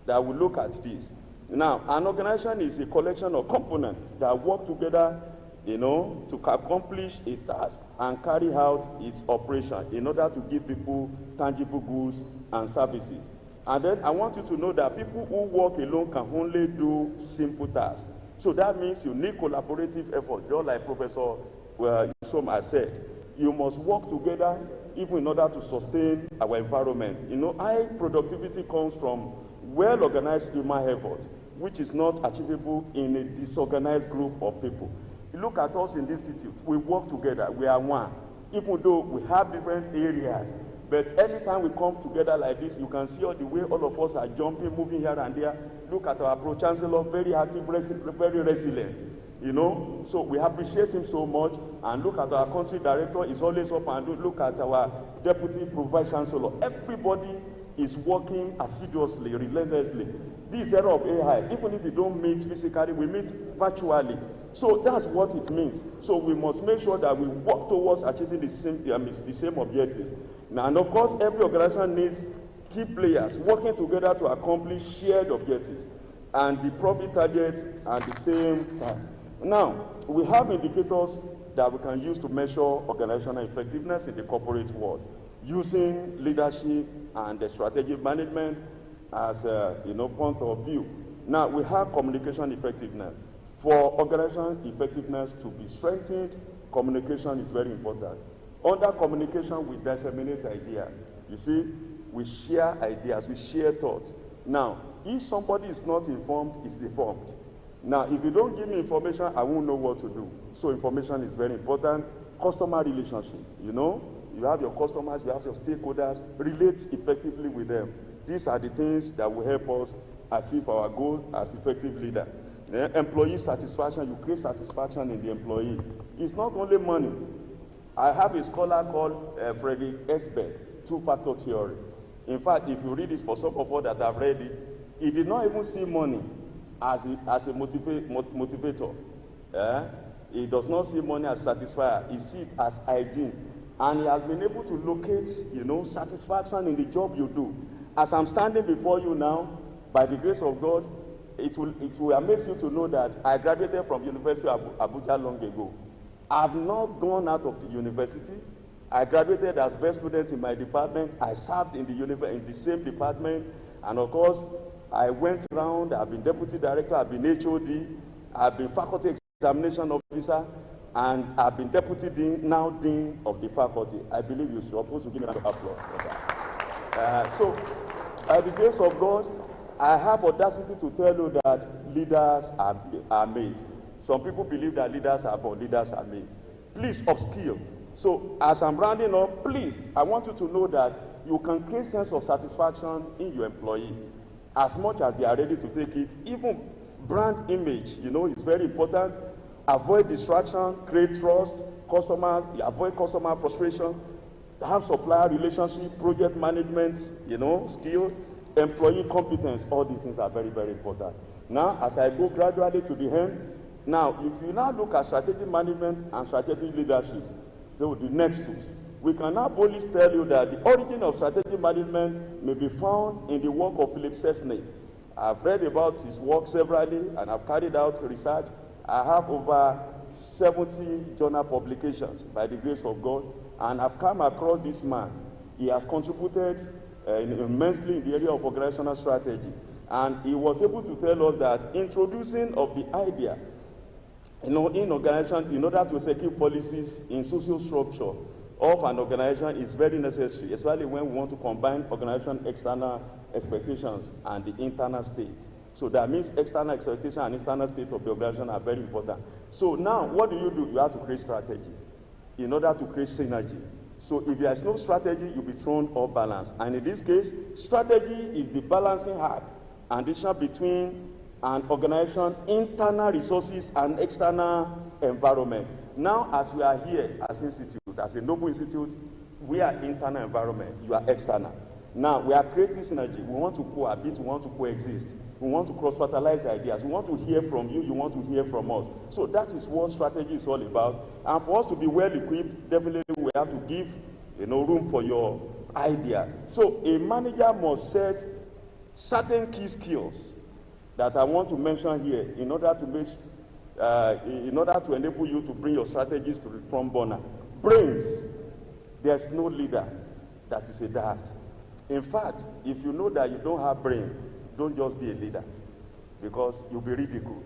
that we look at this. Now, an organization is a collection of components that work together, you know, to accomplish a task and carry out its operation in order to give people tangible goods and services. And then I want you to know that people who work alone can only do simple tasks. So that means you need collaborative effort, just like Professor Yusom has said. You must work together even in order to sustain our environment. You know, high productivity comes from well-organized human effort, which is not achievable in a disorganized group of people. Look at us in this institute. We work together. We are one. Even though we have different areas, but anytime we come together like this, you can see all the way all of us are jumping, moving here and there. Look at our Pro-Chancellor, very active, very resilient. You know, so we appreciate him so much. And look at our country director, is always up and look at our deputy Pro-Vice Chancellor. Everybody is working assiduously, relentlessly. This era of AI, even if we don't meet physically, we meet virtually. So that's what it means. So we must make sure that we work towards achieving the same objectives. Now, and of course, every organization needs key players working together to accomplish shared objectives. And the profit targets are the same time. Now, we have indicators that we can use to measure organizational effectiveness in the corporate world, using leadership and the strategic management as a point of view. Now, we have communication effectiveness. For organizational effectiveness to be strengthened, communication is very important. Under communication, we disseminate ideas. You see, we share ideas, we share thoughts. Now, if somebody is not informed, is deformed. Now, if you don't give me information, I won't know what to do. So information is very important. Customer relationship, you have your customers, you have your stakeholders, relate effectively with them. These are the things that will help us achieve our goals as effective leaders. Employee satisfaction, you create satisfaction in the employee. It's not only money. I have a scholar called Frederick Esberg, two-factor theory. In fact, if you read this, for some of us that have read it, he did not even see money as a motivator. He does not see money as satisfier. He sees it as hygiene. And he has been able to locate, satisfaction in the job you do. As I'm standing before you now, by the grace of God, it will amaze you to know that I graduated from University of Abuja long ago. I've not gone out of the university. I graduated as best student in my department. I served in the same department. And of course, I went around. I've been deputy director. I've been HOD. I've been faculty examination officer. And I've been deputy dean, now dean of the faculty. I believe you're supposed to give me an applause for that. So, by the grace of God, I have audacity to tell you that leaders are made. Some people believe that leaders are born, leaders are made. Please upskill. So as I'm rounding up, please, I want you to know that you can create sense of satisfaction in your employee as much as they are ready to take it. Even brand image, is very important. Avoid distraction, create trust, customers, avoid customer frustration, have supplier relationship, project management, skill, employee competence. All these things are very, very important. Now, as I go gradually to the end, now, if you now look at strategic management and strategic leadership, so the next tools, we can now boldly tell you that the origin of strategic management may be found in the work of Philip Cessny. I've read about his work severally, and I've carried out research. I have over 70 journal publications by the grace of God, and I've come across this man. He has contributed immensely in the area of organizational strategy, and he was able to tell us that introducing of the idea in organization in order to execute policies in social structure of an organization is very necessary, especially when we want to combine organization external expectations and the internal state. So that means external expectation and internal state of the organization are very important. So now, what do? You have to create strategy in order to create synergy. So if there is no strategy, you'll be thrown off balance. And in this case, strategy is the balancing act and decision between an organization, internal resources and external environment. Now, as we are here as institute, as a noble institute, we are internal environment, you are external. Now, we are creating synergy. We want to cohabit, we want to coexist. We want to cross-fertilize ideas. We want to hear from you, you want to hear from us. So that is what strategy is all about. And for us to be well-equipped, definitely we have to give room for your idea. So a manager must set certain key skills that I want to mention here in order to enable you to bring your strategies to the front burner. Brains. There's no leader that is a dart. In fact, if you know that you don't have brain, don't just be a leader, because you'll be ridiculed.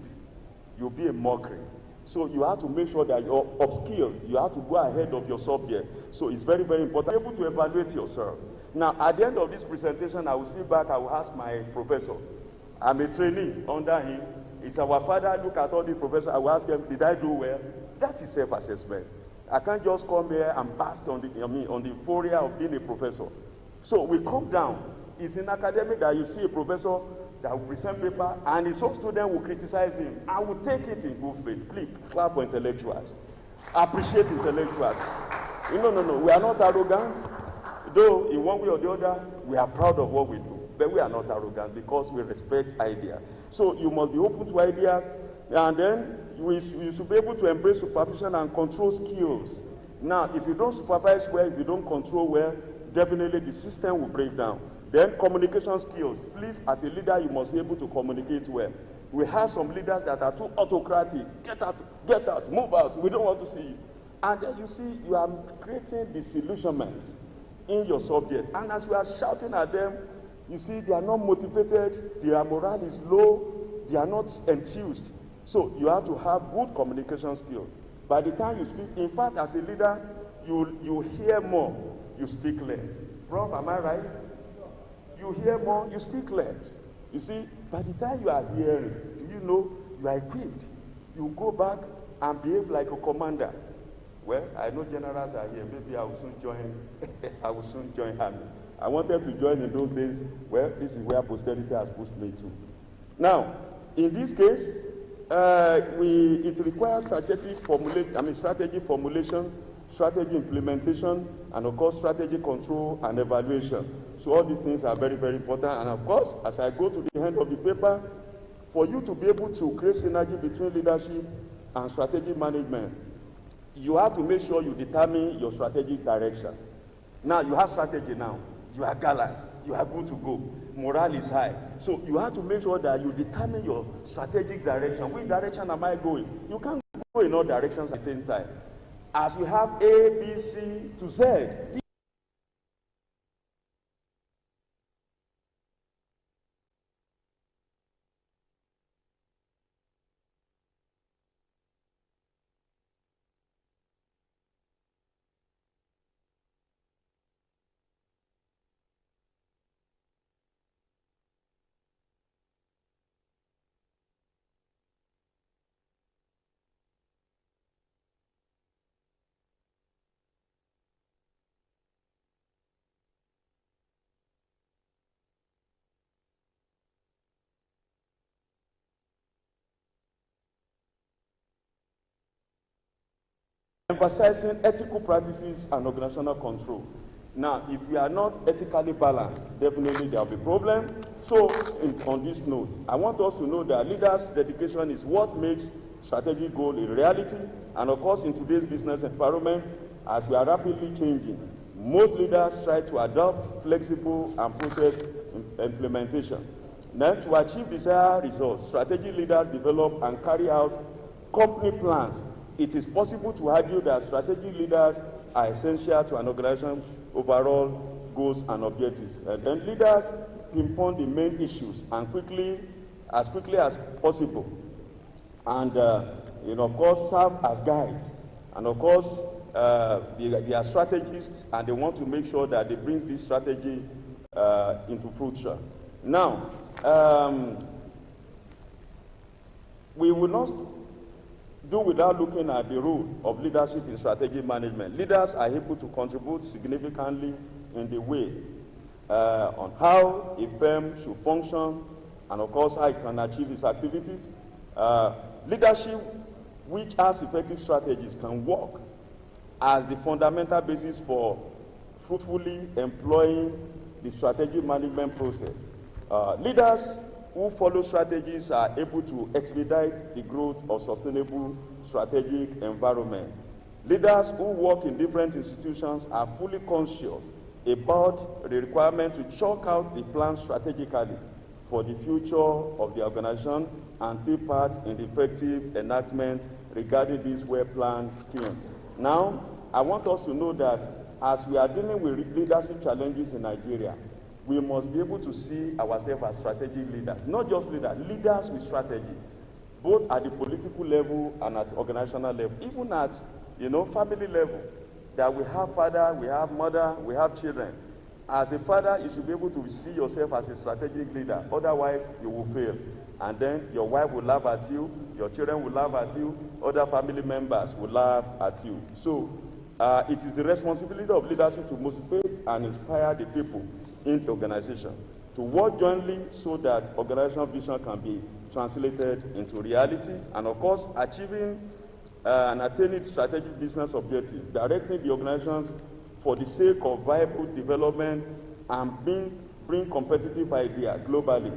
You'll be a mockery. So you have to make sure that you're upskilled. You have to go ahead of your subject. So it's very, very important. Be able to evaluate yourself. Now, at the end of this presentation, I will sit back, I will ask my professor. I'm a trainee under him. It's our father. Look at all the professors. I will ask him, did I do well? That is self-assessment. I can't just come here and bask on the euphoria of being a professor. So we come down. It's in academic that you see a professor that will present paper and his own student will criticize him. I will take it in good faith. Please, clap for intellectuals. Appreciate intellectuals. No. We are not arrogant. though in one way or the other, we are proud of what we do, but we are not arrogant because we respect ideas. So you must be open to ideas, and then you should be able to embrace supervision and control skills. Now, if you don't supervise well, if you don't control well, definitely the system will break down. Then communication skills. Please, as a leader, you must be able to communicate well. We have some leaders that are too autocratic. Get out, move out, we don't want to see you. And then you see, you are creating disillusionment in your subject. And as you are shouting at them, you see they are not motivated, their morale is low, they are not enthused. So you have to have good communication skills. By the time you speak, in fact, as a leader, you hear more, you speak less. Prof, am I right? You hear more, you speak less. You see, by the time you are hearing, do you know you are equipped? You go back and behave like a commander. Well, I know generals are here. Maybe I will soon join. I will soon join army. I wanted to join in those days. Well, this is where posterity has pushed me to. Now, in this case, it requires strategy formulation, strategy implementation, and of course, strategy control and evaluation. So all these things are very, very important. And of course, as I go to the end of the paper, for you to be able to create synergy between leadership and strategic management, you have to make sure you determine your strategic direction. Now, you have strategy now. You are gallant. You are good to go. Morale is high. So you have to make sure that you determine your strategic direction. Which direction am I going? You can't go in all directions at the same time. As we have A, B, C to Z, emphasizing ethical practices and organizational control. Now, if we are not ethically balanced, definitely there will be problem. So, on this note, I want us to know that leaders' dedication is what makes strategic goal a reality. And of course, in today's business environment, as we are rapidly changing, most leaders try to adopt flexible and process implementation. Then, to achieve desired results, strategic leaders develop and carry out company plans. It is possible to argue that strategic leaders are essential to an organization's overall goals and objectives. And then leaders pinpoint the main issues and as quickly as possible. And, of course, serve as guides. And, of course, they are strategists, and they want to make sure that they bring this strategy into fruition. Now, we will not do without looking at the role of leadership in strategic management. Leaders are able to contribute significantly in the way on how a firm should function, and of course how it can achieve its activities. Leadership which has effective strategies can work as the fundamental basis for fruitfully employing the strategic management process. Leaders who follow strategies are able to expedite the growth of sustainable strategic environment. Leaders who work in different institutions are fully conscious about the requirement to chalk out the plan strategically for the future of the organization and take part in the effective enactment regarding these well-planned schemes. Now, I want us to know that as we are dealing with leadership challenges in Nigeria, we must be able to see ourselves as strategic leaders, not just leaders with strategy, both at the political level and at organizational level, even at family level, that we have father, we have mother, we have children. As a father, you should be able to see yourself as a strategic leader, otherwise you will fail. And then your wife will laugh at you, your children will laugh at you, other family members will laugh at you. So it is the responsibility of leadership to motivate and inspire the people in the organization to work jointly so that organizational vision can be translated into reality, and of course achieving and attaining strategic business objectives, directing the organization's for the sake of viable development and bring competitive ideas globally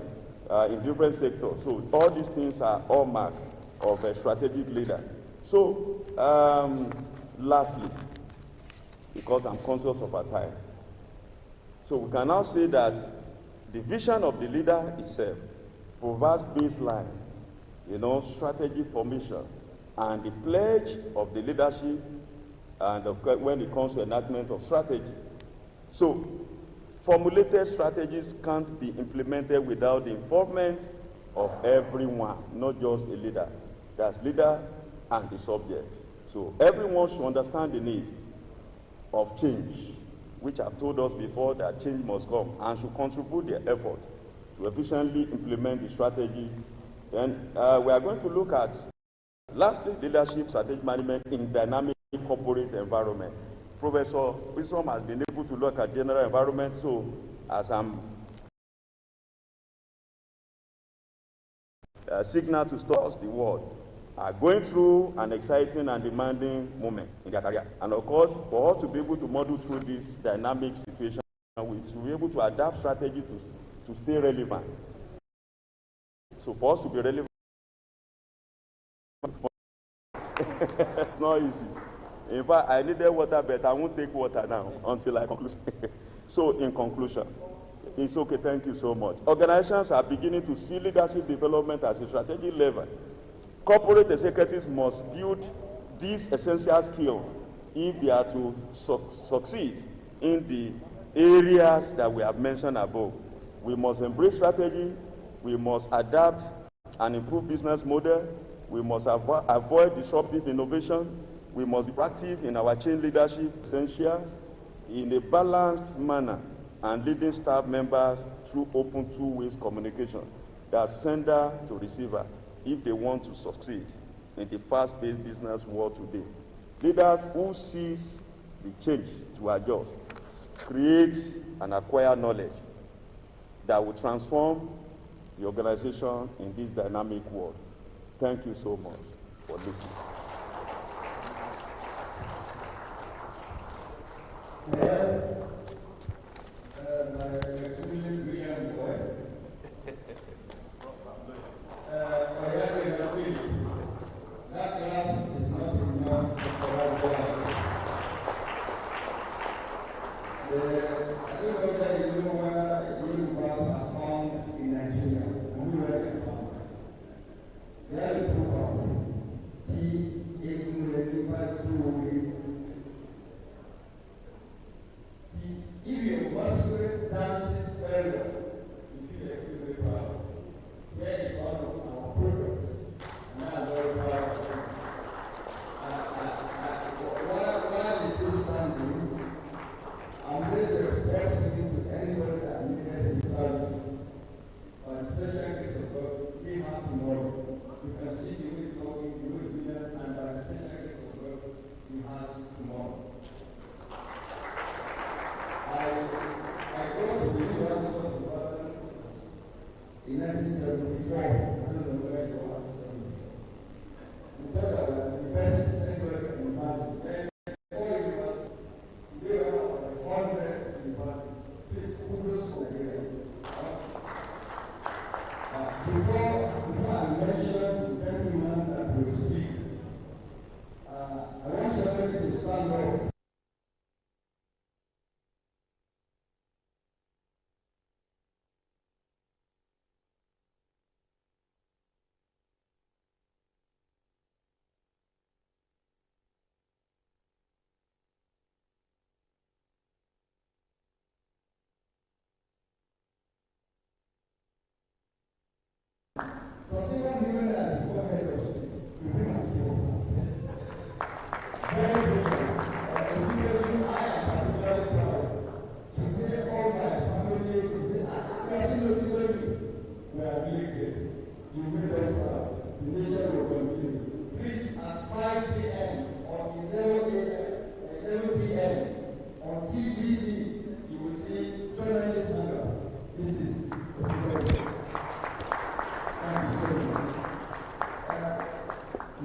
in different sectors. So all these things are all marks of a strategic leader. So lastly, because I'm conscious of our time, so we can now say that the vision of the leader itself provides baseline, strategy formation, and the pledge of the leadership, and of course, when it comes to enactment of strategy. So, formulated strategies can't be implemented without the involvement of everyone, not just a leader. That's leader and the subject. So, everyone should understand the need of change, which I've told us before that change must come, and should contribute their effort to efficiently implement the strategies. And we are going to look at, lastly, leadership strategic management in dynamic corporate environment. Professor Wisdom has been able to look at general environment, so as I'm signal to stars, the world are going through an exciting and demanding moment in their career. And of course, for us to be able to model through this dynamic situation, we should be able to adapt strategy to stay relevant. So for us to be relevant, it's not easy. In fact, I needed water, but I won't take water now until I conclude. So in conclusion, it's okay, thank you so much. Organizations are beginning to see leadership development as a strategic lever. Corporate executives must build these essential skills if they are to succeed in the areas that we have mentioned above. We must embrace strategy, we must adapt and improve business model, we must avoid disruptive innovation, we must be proactive in our change leadership essentials in a balanced manner, and leading staff members through open two-way communication, that's sender to receiver, if they want to succeed in the fast-paced business world today. Leaders who seize the change to adjust, create and acquire knowledge that will transform the organization in this dynamic world. Thank you so much for listening.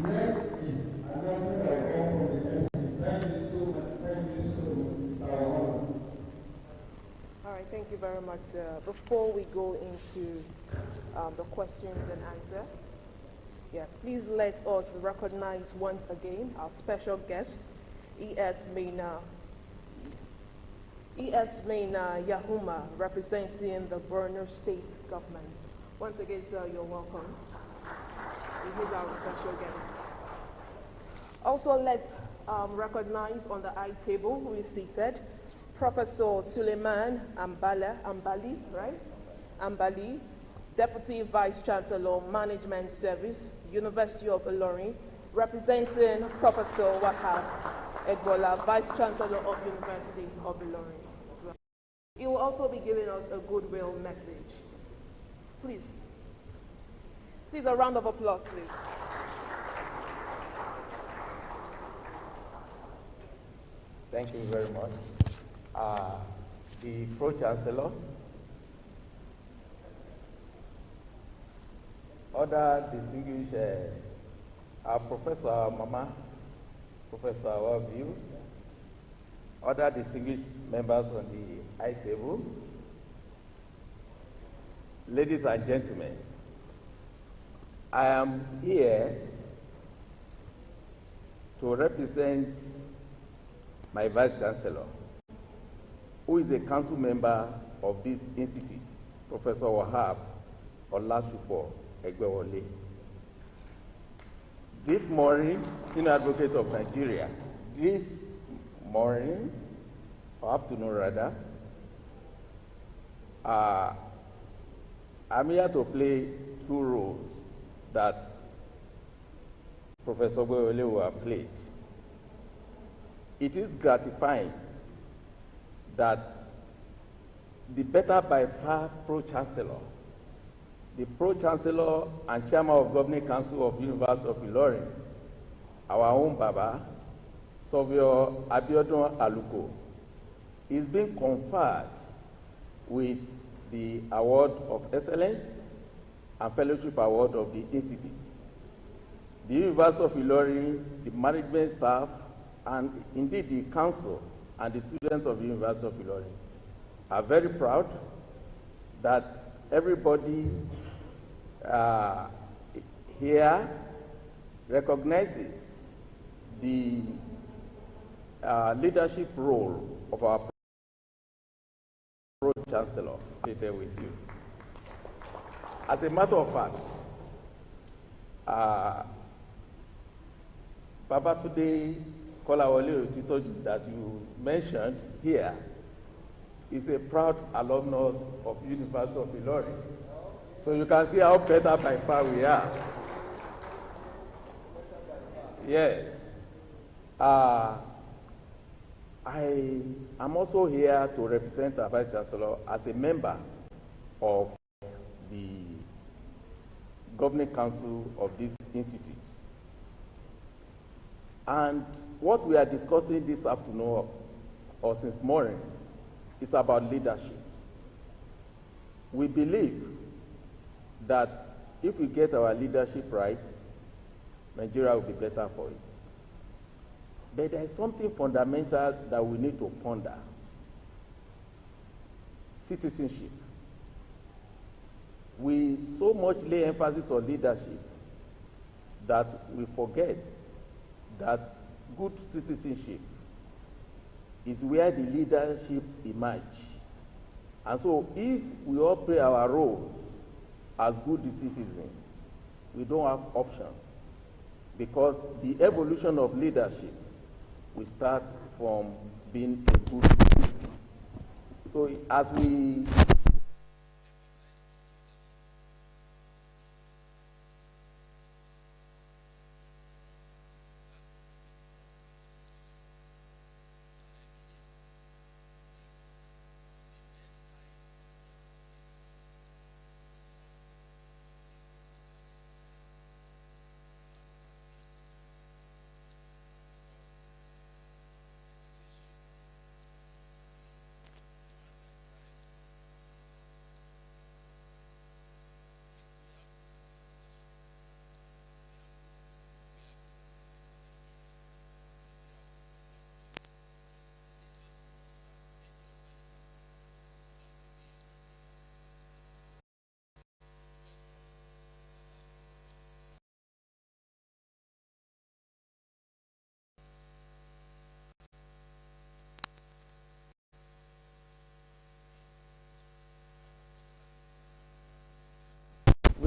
Next is announcement of all from the MC. Thank you so much. much, sir. Before we go into the questions and answer, yes, please let us recognize once again our special guest, E.S. Maina Yahuma, representing the Borno State government. Once again, sir, you're welcome. He is our special guest. Also, let's recognize on the I table who is seated, Professor Suleiman Ambali, Deputy Vice Chancellor, Management Service, University of Ilorin, representing Professor Wahab Egbola, Vice Chancellor of University of Ilorin as well. He will also be giving us a goodwill message. Please, a round of applause, please. Thank you very much. The Pro-Chancellor, other distinguished Professor Mama, Professor Waviu, other distinguished members on the high table, ladies and gentlemen, I am here to represent my Vice Chancellor, who is a council member of this institute, Professor Wahab Olasupo Egbewole. This morning, Senior Advocate of Nigeria, this morning, or afternoon rather, I'm here to play two roles that Professor Egbewole will have played. It is gratifying that the better by far Pro-Chancellor, the Pro-Chancellor and Chairman of Governing Council of University of Ilorin, our own Baba, Saviour Abiodun Aluko, is being conferred with the Award of Excellence and Fellowship Award of the Institute. The University of Ilorin, the management staff, and indeed the council and the students of the University of Ilorin are very proud that everybody here recognizes the leadership role of our Pro-Chancellor with you. As a matter of fact, Babatunde Kolawole Otitoju that you mentioned here is a proud alumnus of University of Ilorin. So you can see how better by far we are. Yes. I am also here to represent our Vice Chancellor as a member of the Governing Council of this institute. And what we are discussing this afternoon or since morning is about leadership. We believe that if we get our leadership right, Nigeria will be better for it. But there is something fundamental that we need to ponder. Citizenship. We so much lay emphasis on leadership that we forget that good citizenship is where the leadership emerge. And so if we all play our roles as good citizens, we don't have option, because the evolution of leadership will start from being a good citizen. So as we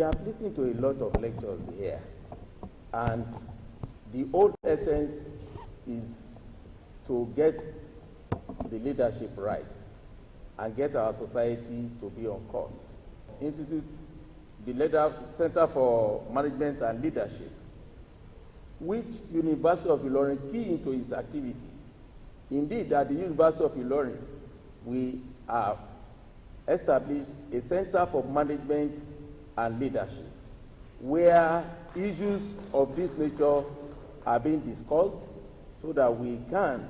We have listened to a lot of lectures here, and the old essence is to get the leadership right and get our society to be on course. Institute the Center for Management and Leadership, which University of Ilorin key into its activity. Indeed, at the University of Ilorin, we have established a Center for Management and Leadership, where issues of this nature are being discussed so that we can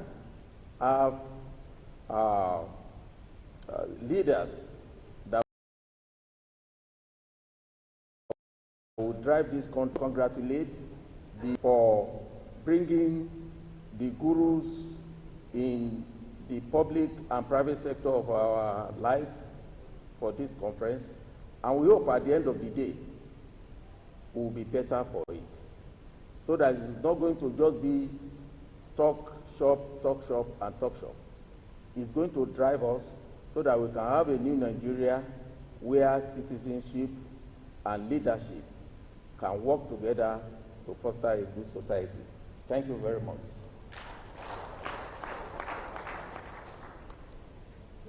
have leaders that will drive this, congratulate for bringing the gurus in the public and private sector of our life for this conference, and we hope at the end of the day we will be better for it, so that it's not going to just be talk shop, and talk shop. It's going to drive us so that we can have a new Nigeria where citizenship and leadership can work together to foster a good society. Thank you very much.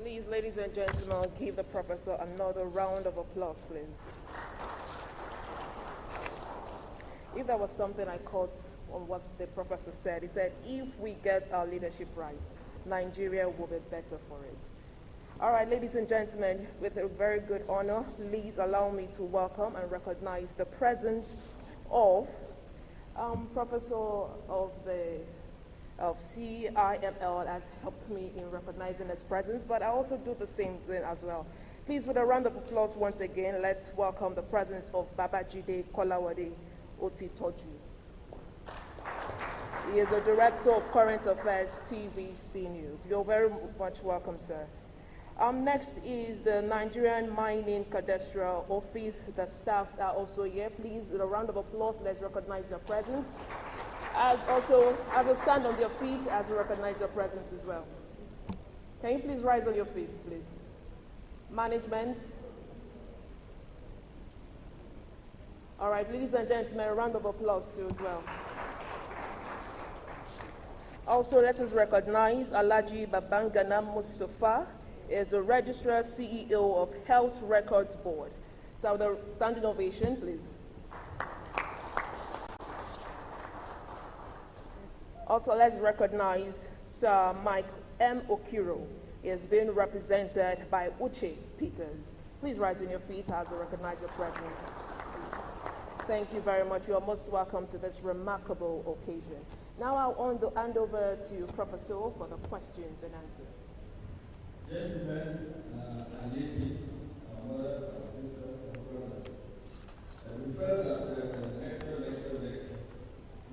Please, ladies and gentlemen, give the professor another round of applause, please. If there was something I caught on what the professor said, he said, if we get our leadership right, Nigeria will be better for it. All right, ladies and gentlemen, with a very good honor, please allow me to welcome and recognize the presence of Professor of CIML has helped me in recognizing his presence, but I also do the same thing as well. Please, with a round of applause once again, let's welcome the presence of Babajide Kolawade Otitoju. He is the Director of Current Affairs, TVC News. You're very much welcome, sir. Next is the Nigerian Mining Cadastral Office. The staffs are also here. Please, with a round of applause, let's recognize their presence. As a stand on their feet, as we recognize their presence as well. Can you please rise on your feet, please? Management. All right, ladies and gentlemen, a round of applause too as well. Also, let us recognize Alhaji Babangana Mustafa is a registrar CEO of Health Records Board. So the standing ovation, please. Also, let's recognize Sir Mike M. Okiro. He is being represented by Uche Peters. Please rise on your feet as we recognize your presence. Thank you very much. You are most welcome to this remarkable occasion. Now I'll hand over to Professor for the questions and answers. Gentlemen and ladies, mothers and sisters and brothers, we felt that lecture,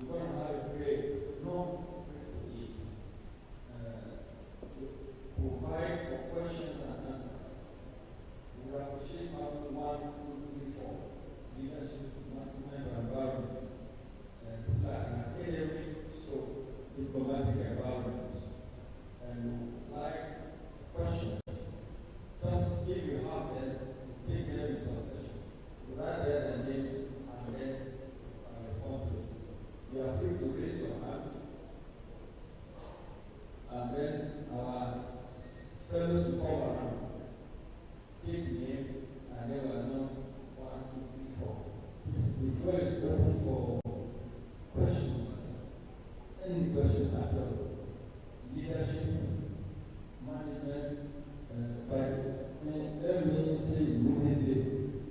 we're going to have a great, long to provide for questions and answers. We appreciate having 1, 2, 3, 4 leadership, management, and environment. It's like an academic, so diplomatic environment. And like questions, just if you have them, take them in succession. Write their names and then respond to it. You are free to raise your hand. And then our fellows will come around, take the name, and then we'll announce 1, 2, 3, 4. The floor is open for questions. Any questions at all? Leadership, management, let me say immediately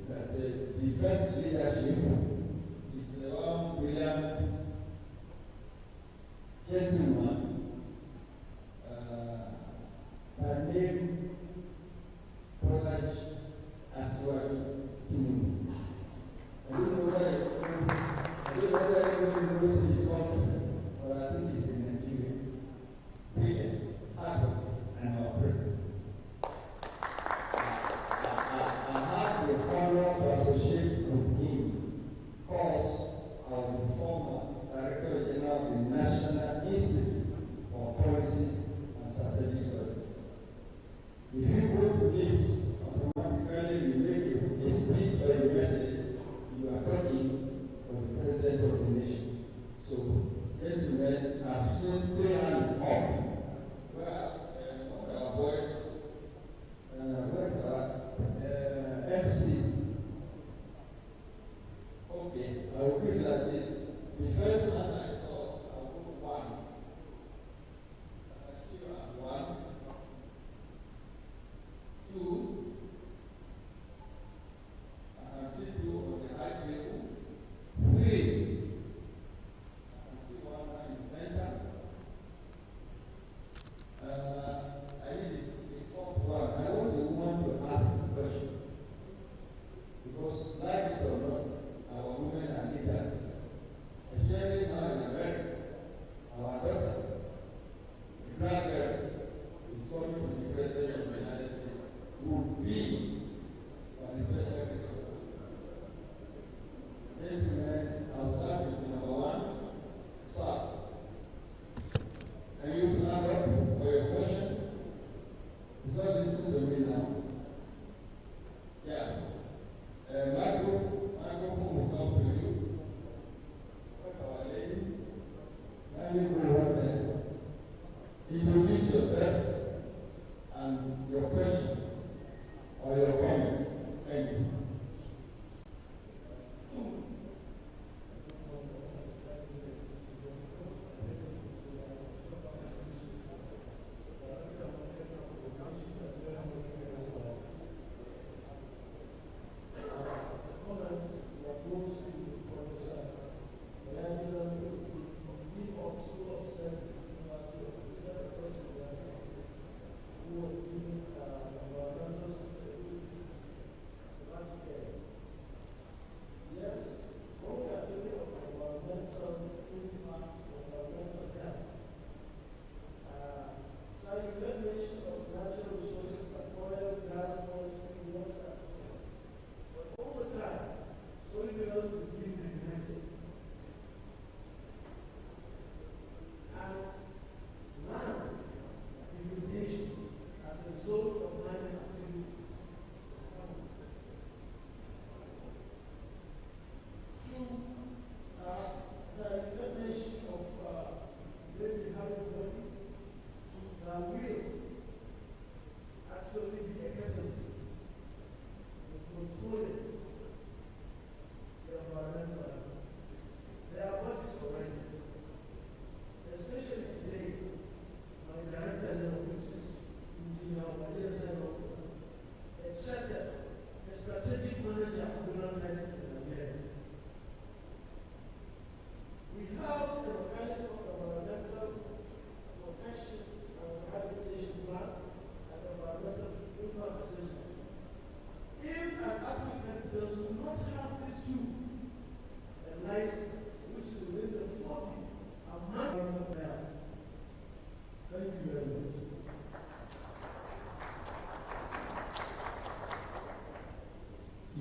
that the first leadership is one brilliant gentleman by name Polaj Aswad Tinubu. I don't know whether everyone knows his country, but I think he's in Nigeria. Brilliant, hard, and our president. I have the honor to associate with him because I was the former Director General of the National Institute for Policy and Strategic Studies. If you go to this, automatically you make a speech or a message Okay, I will put it like this. The first one I saw, I will put 1. I see you at 1. 2. I can see 2 on the right table. 3. I can see 1 in the center. I need the 4th one. I want the woman to ask the question. Because, like it or not, our women are leaders. Especially now in America, our daughter, the grandparent, is coming to the president of the United States, would be on the special visit. Gentlemen, I'll start with number 1. Sir, can you stand up for your question? Is not listening to me now? Yeah. Microphone will come to you. That's our lady. Kindly go right there. Introduce yourself and your question or your comment. Thank you.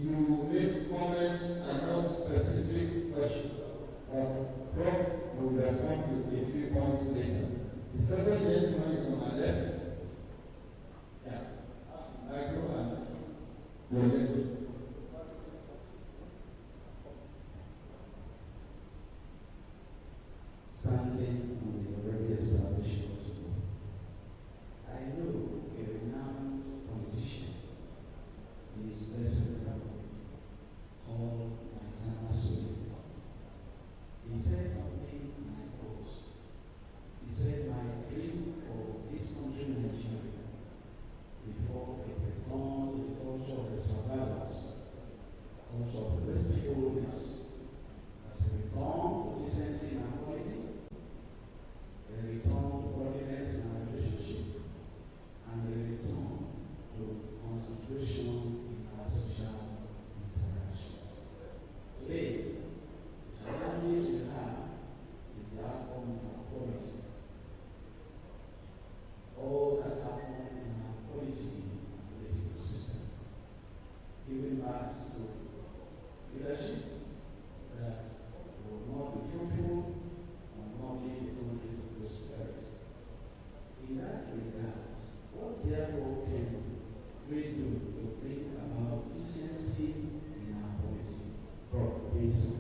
You make comments and not specific questions, but Prof will respond to a few points later. The second gentleman is on my left. Yeah. Micro and your left. Standing on the already established protocol. I know a renowned politician is best called he said something and I quote. He said, my dream for this country, Nigeria, before it returned to the culture of the survivors, culture of the rest as a return to decency and equality, a return to godliness in our relationship, and a return to concentration in our social interactions. Today, the challenges we have is the outcome of our policy. All that happen in our policy and political system, giving rise to leadership that will not be fruitful and not lead the country to prosperity. In that regard, what therefore can we do to bring about decency in our policy? Please.